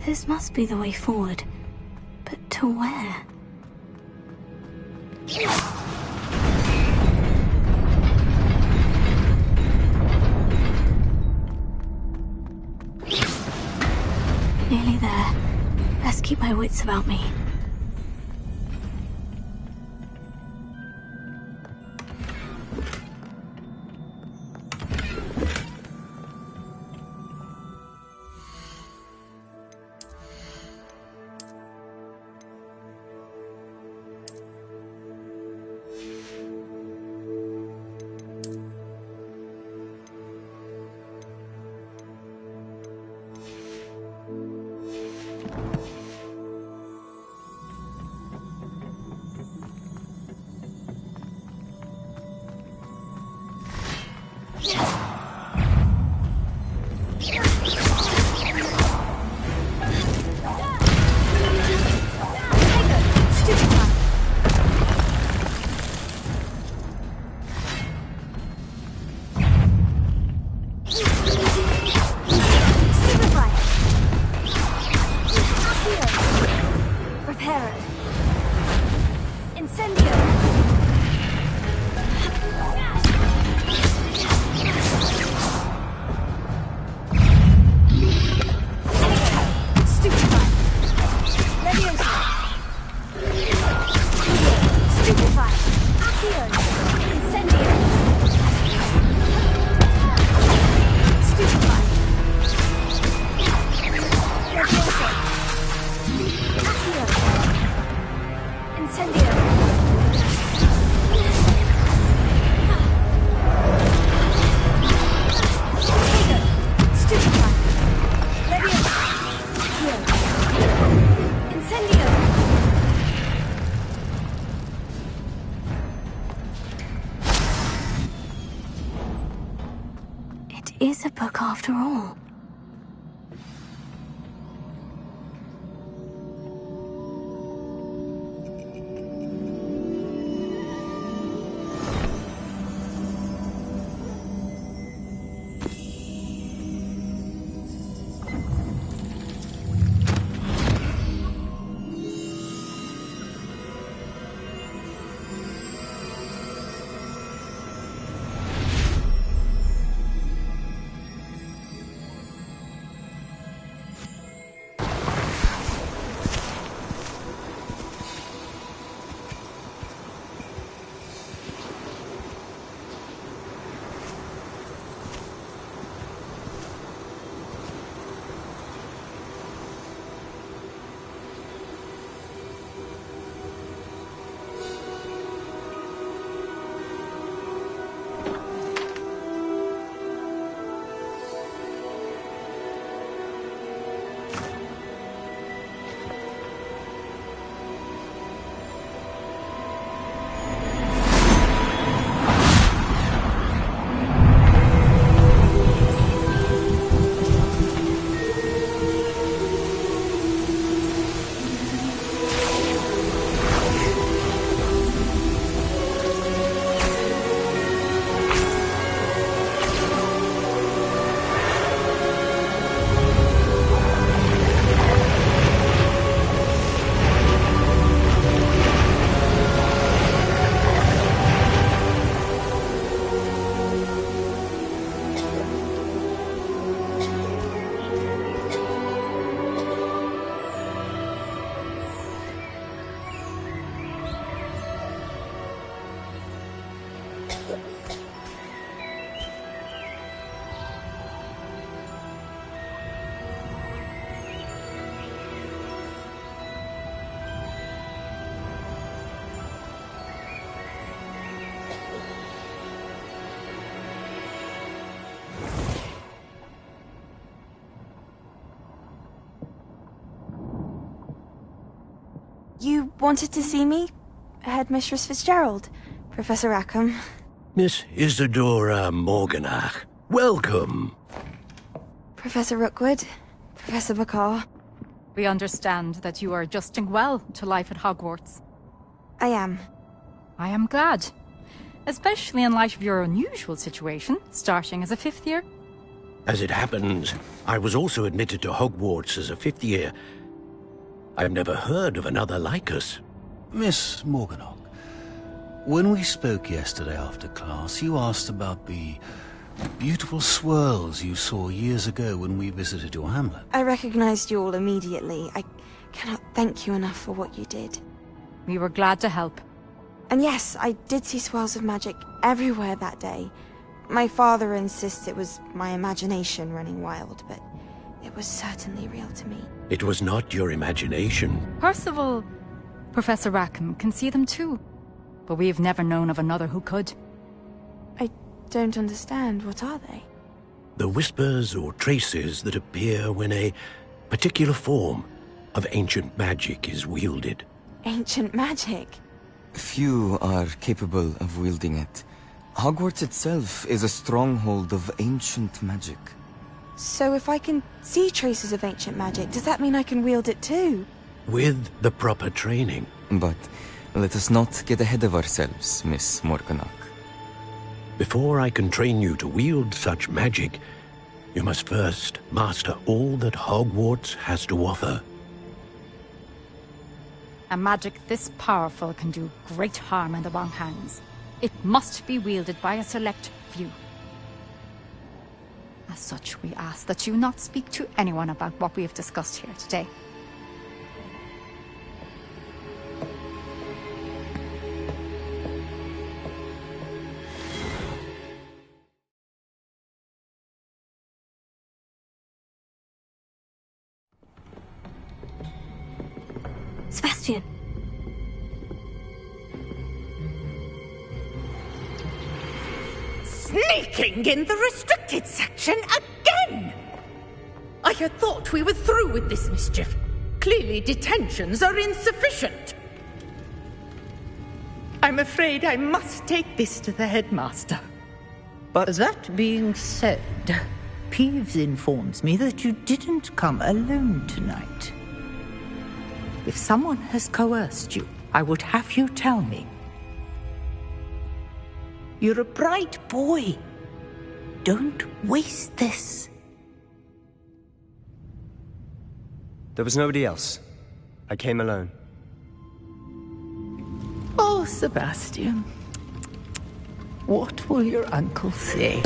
This must be the way forward. But to where? Nearly there. Best keep my wits about me. is a book after all. You wanted to see me? Headmistress Fitzgerald? Professor Rackham? Miss Isadora Morganach, welcome. Professor Rookwood? Professor Bakar? We understand that you are adjusting well to life at Hogwarts. I am. I am glad. Especially in light of your unusual situation, starting as a 5th year. As it happens, I was also admitted to Hogwarts as a 5th year. I've never heard of another like us. Miss Morganach, when we spoke yesterday after class, you asked about the beautiful swirls you saw years ago when we visited your hamlet. I recognized you all immediately. I cannot thank you enough for what you did. We were glad to help. And yes, I did see swirls of magic everywhere that day. My father insists it was my imagination running wild, but it was certainly real to me. It was not your imagination. Percival, Professor Rackham can see them too. But we have never known of another who could. I don't understand. What are they? The whispers or traces that appear when a particular form of ancient magic is wielded. Ancient magic? Few are capable of wielding it. Hogwarts itself is a stronghold of ancient magic. So if I can see traces of ancient magic, does that mean I can wield it too? With the proper training. But let us not get ahead of ourselves, Miss Morganach. Before I can train you to wield such magic, you must first master all that Hogwarts has to offer. A magic this powerful can do great harm in the wrong hands. It must be wielded by a select few. As such, we ask that you not speak to anyone about what we have discussed here today. Sebastian. Sneaking in the restricted section again! I had thought we were through with this mischief. Clearly detentions are insufficient. I'm afraid I must take this to the headmaster. But that being said, Peeves informs me that you didn't come alone tonight. If someone has coerced you, I would have you tell me. You're a bright boy. Don't waste this. There was nobody else. I came alone. Oh, Sebastian. What will your uncle say?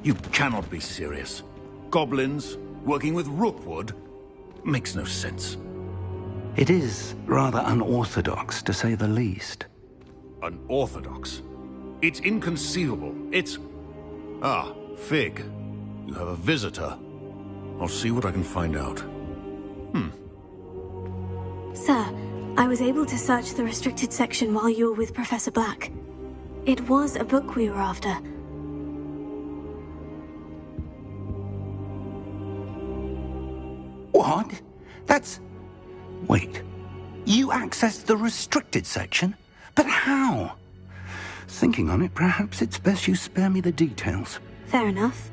You cannot be serious. Goblins working with Rookwood makes no sense. It is rather unorthodox, to say the least. Unorthodox? It's inconceivable. It's... Ah, Fig. You have a visitor. I'll see what I can find out. Sir, I was able to search the restricted section while you were with Professor Black. It was a book we were after. What? That's... Wait. You accessed the restricted section? But how? Thinking on it, perhaps it's best you spare me the details. Fair enough.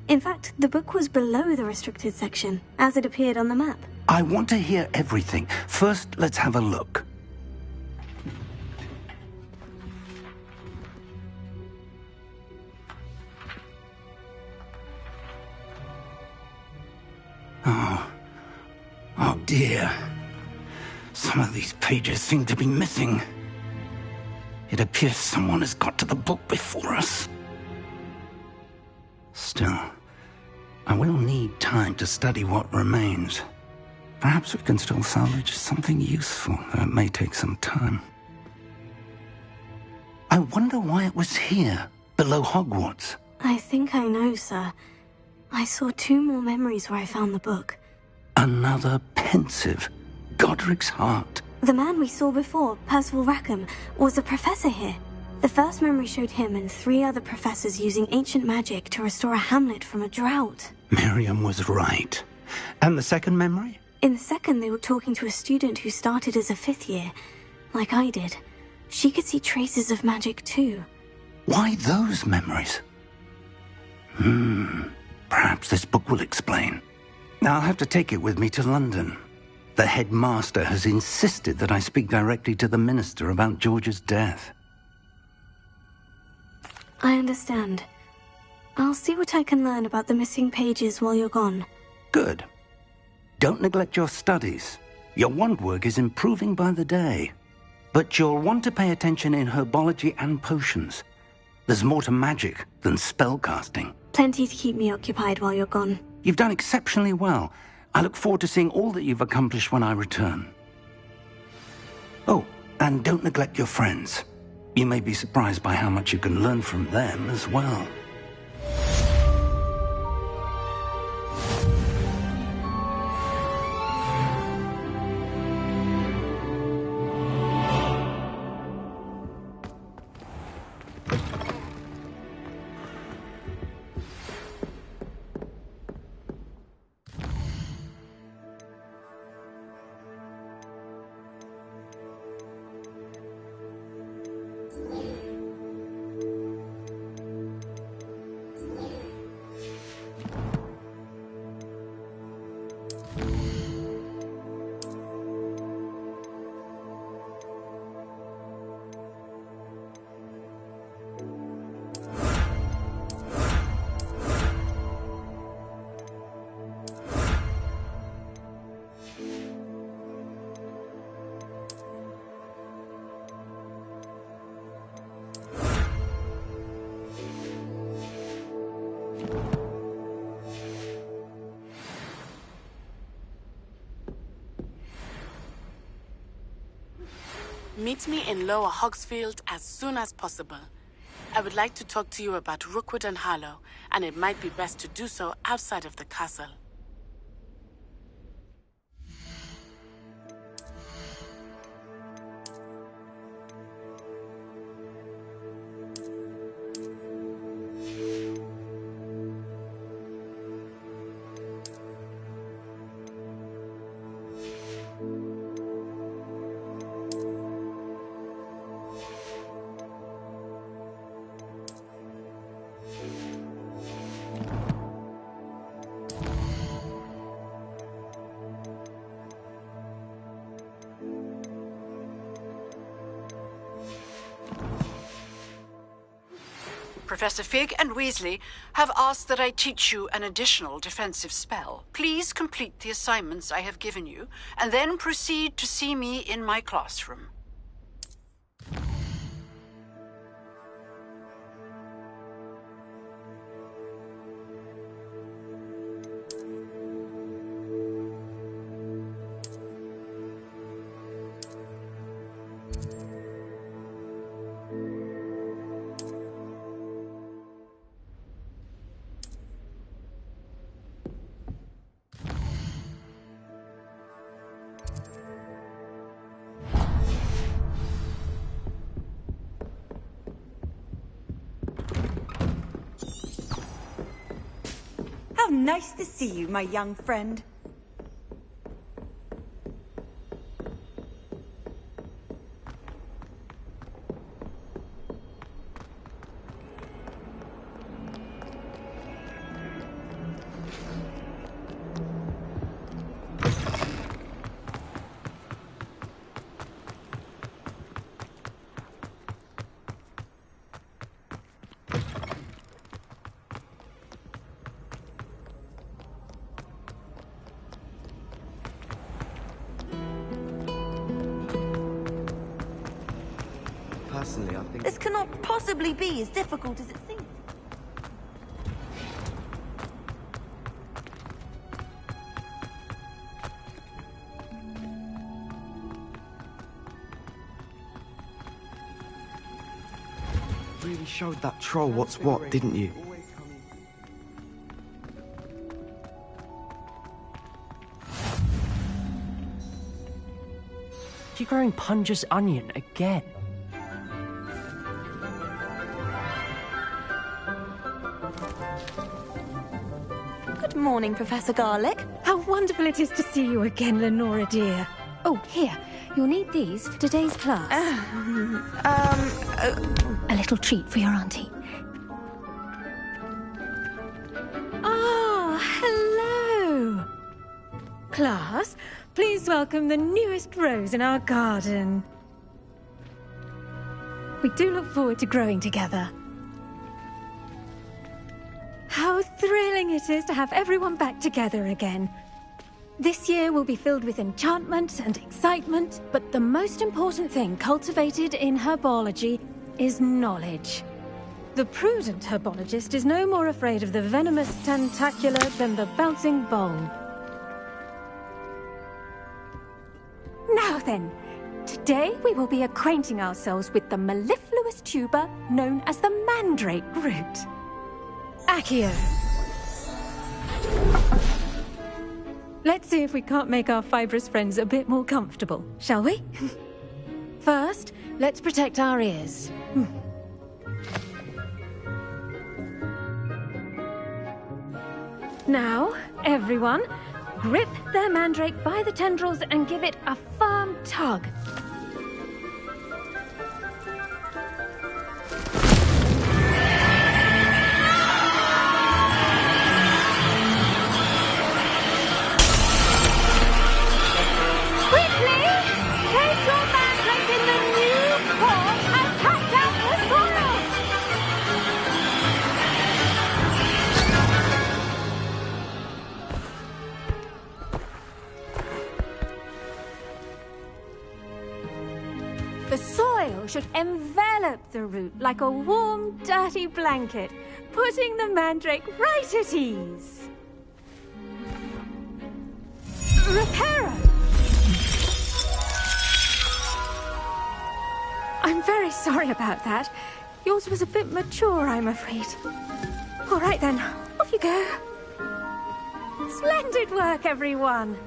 In fact, the book was below the restricted section, as it appeared on the map. I want to hear everything. First, let's have a look. Oh dear. Some of these pages seem to be missing. It appears someone has got to the book before us. Still, I will need time to study what remains. Perhaps we can still salvage something useful, though it may take some time. I wonder why it was here, below Hogwarts. I think I know, sir. I saw 2 more memories where I found the book. Another pensive. Godric's heart. The man we saw before, Percival Rackham, was a professor here. The first memory showed him and 3 other professors using ancient magic to restore a hamlet from a drought. Miriam was right. And the second memory? In the second, they were talking to a student who started as a 5th year, like I did. She could see traces of magic too. Why those memories? Perhaps this book will explain. I'll have to take it with me to London. The headmaster has insisted that I speak directly to the minister about George's death. I understand. I'll see what I can learn about the missing pages while you're gone. Good. Don't neglect your studies. Your wand work is improving by the day. But you'll want to pay attention in herbology and potions. There's more to magic than spellcasting. Plenty to keep me occupied while you're gone. You've done exceptionally well. I look forward to seeing all that you've accomplished when I return. Oh, and don't neglect your friends. You may be surprised by how much you can learn from them as well. Meet me in Lower Hogsfield as soon as possible. I would like to talk to you about Rookwood and Harlow, and it might be best to do so outside of the castle. Professor Fig and Weasley have asked that I teach you an additional defensive spell. Please complete the assignments I have given you, and then proceed to see me in my classroom. How nice to see you, my young friend. Personally, I think... This cannot possibly be as difficult as it seems. Really showed that troll what's what, didn't you? You're growing Punja's onion again. Good morning, Professor Garlick. How wonderful it is to see you again, Lenora dear. Oh, here. You'll need these for today's class. A little treat for your auntie. Ah, hello. Class, please welcome the newest rose in our garden. We do look forward to growing together. How thrilling it is to have everyone back together again. This year will be filled with enchantment and excitement, but the most important thing cultivated in herbology is knowledge. The prudent herbologist is no more afraid of the venomous tentacula than the bouncing bulb. Now then, today we will be acquainting ourselves with the mellifluous tuber known as the mandrake root. Accio. Let's see if we can't make our fibrous friends a bit more comfortable, shall we? First, let's protect our ears. Now, everyone, grip their mandrake by the tendrils and give it a firm tug. Quickly! Take your mandrake in the new pot and pack down the soil! The soil should envelop the root like a warm, dirty blanket, putting the mandrake right at ease. Reparo! I'm very sorry about that. Yours was a bit mature, I'm afraid. All right then, off you go. Splendid work, everyone.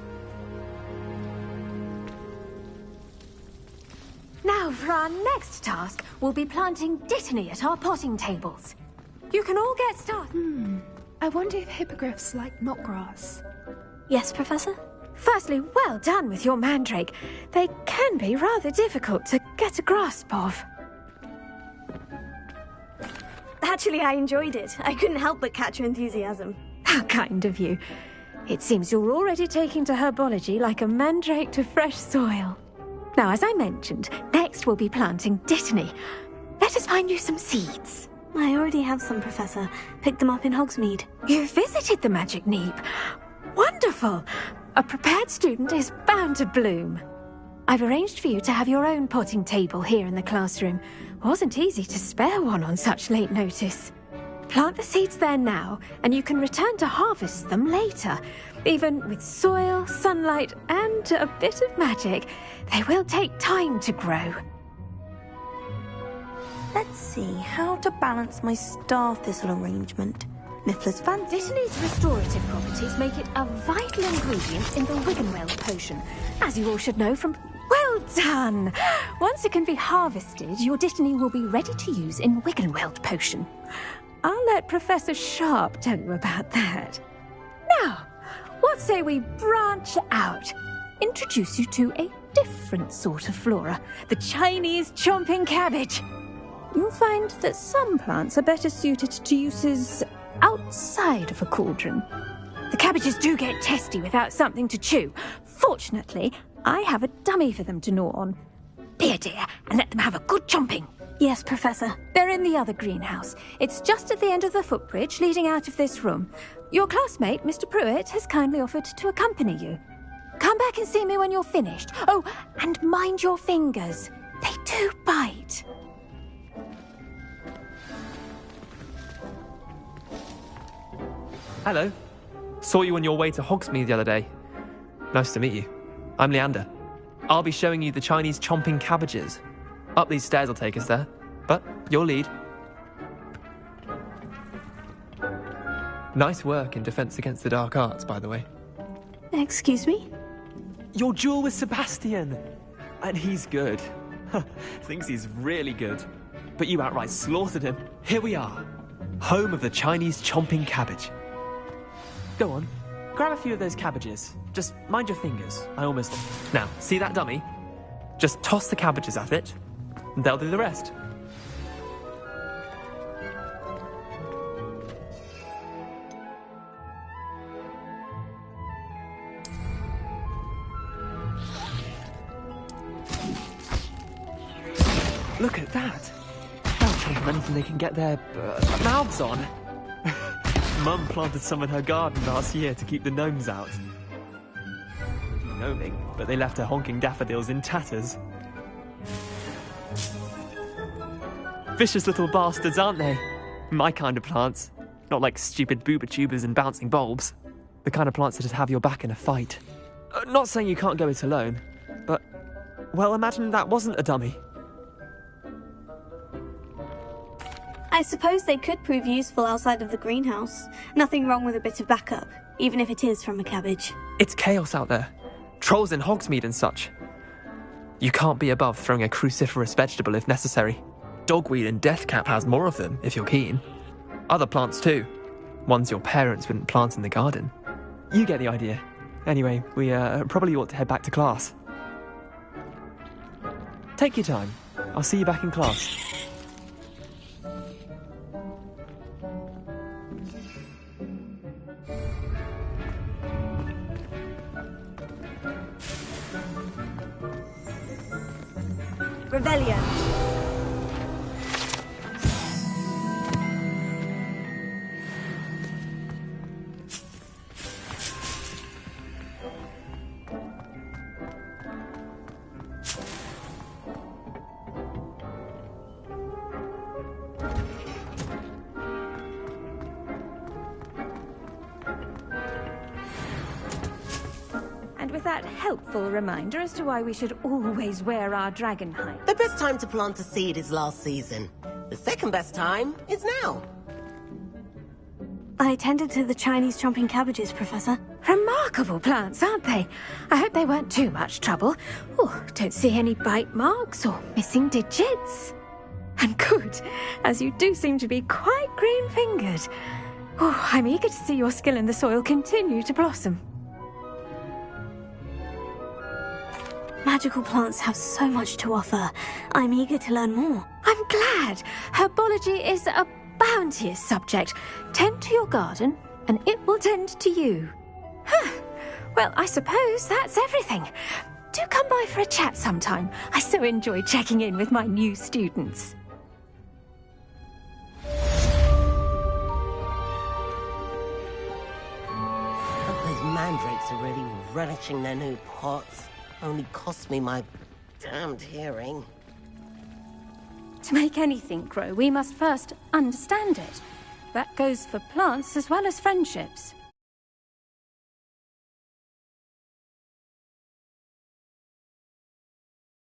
Now, for our next task, we'll be planting dittany at our potting tables. You can all get started. I wonder if hippogriffs like knotgrass. Yes, Professor? Firstly, well done with your mandrake. They can be rather difficult to get a grasp of. Actually, I enjoyed it. I couldn't help but catch your enthusiasm. How kind of you. It seems you're already taking to herbology like a mandrake to fresh soil. Now, as I mentioned, next we'll be planting dittany. Let us find you some seeds. I already have some, Professor. Picked them up in Hogsmeade. You visited the Magic Neep. Wonderful! A prepared student is bound to bloom. I've arranged for you to have your own potting table here in the classroom. Wasn't easy to spare one on such late notice. Plant the seeds there now, and you can return to harvest them later. Even with soil, sunlight, and a bit of magic, they will take time to grow. Let's see how to balance my star thistle arrangement. Niffler's fancy. Dittany's restorative properties make it a vital ingredient in the Wiggenweld potion, as you all should know from... Well done! Once it can be harvested, your dittany will be ready to use in Wiggenweld potion. I'll let Professor Sharp tell you about that. Now, what say we branch out? Introduce you to a different sort of flora, the Chinese chomping cabbage. You'll find that some plants are better suited to uses outside of a cauldron. The cabbages do get testy without something to chew. Fortunately, I have a dummy for them to gnaw on. Be a dear and let them have a good chomping. Yes, Professor. They're in the other greenhouse. It's just at the end of the footbridge leading out of this room. Your classmate, Mr. Pruitt, has kindly offered to accompany you. Come back and see me when you're finished. Oh, and mind your fingers. They do bite. Hello. Saw you on your way to Hogsmeade the other day. Nice to meet you. I'm Leander. I'll be showing you the Chinese chomping cabbages. Up these stairs will take us there, but your lead. Nice work in Defense Against the Dark Arts, by the way. Excuse me? Your duel with Sebastian! And he's good. Thinks he's really good. But you outright slaughtered him. Here we are. Home of the Chinese chomping cabbage. Go on, grab a few of those cabbages. Just mind your fingers. Now, see that dummy? Just toss the cabbages at it, and they'll do the rest. Look at that! They'll choke on anything they can get their mouths on. Mum planted some in her garden last year to keep the gnomes out. Gnoming, but they left her honking daffodils in tatters. Vicious little bastards, aren't they? My kind of plants. Not like stupid booba tubers and bouncing bulbs. The kind of plants that'd have your back in a fight. Not saying you can't go it alone, but, well, imagine that wasn't a dummy. I suppose they could prove useful outside of the greenhouse. Nothing wrong with a bit of backup, even if it is from a cabbage. It's chaos out there. Trolls in Hogsmeade and such. You can't be above throwing a cruciferous vegetable if necessary. Dogweed and deathcap has more of them, if you're keen. Other plants too. Ones your parents wouldn't plant in the garden. You get the idea. Anyway, we probably ought to head back to class. Take your time. I'll see you back in class. Revelio. And with that helpful reminder as to why we should always wear our dragon hide. The best time to plant a seed is last season. The second best time is now. I tended to the Chinese chomping cabbages, Professor. Remarkable plants, aren't they? I hope they weren't too much trouble. Oh, don't see any bite marks or missing digits. And good, as you do seem to be quite green-fingered. Oh, I'm eager to see your skill in the soil continue to blossom. Magical plants have so much to offer. I'm eager to learn more. I'm glad. Herbology is a bounteous subject. Tend to your garden, and it will tend to you. Huh. Well, I suppose that's everything. Do come by for a chat sometime. I so enjoy checking in with my new students. Those mandrakes are really relishing their new pots. Only cost me my damned hearing. To make anything grow, we must first understand it. That goes for plants as well as friendships.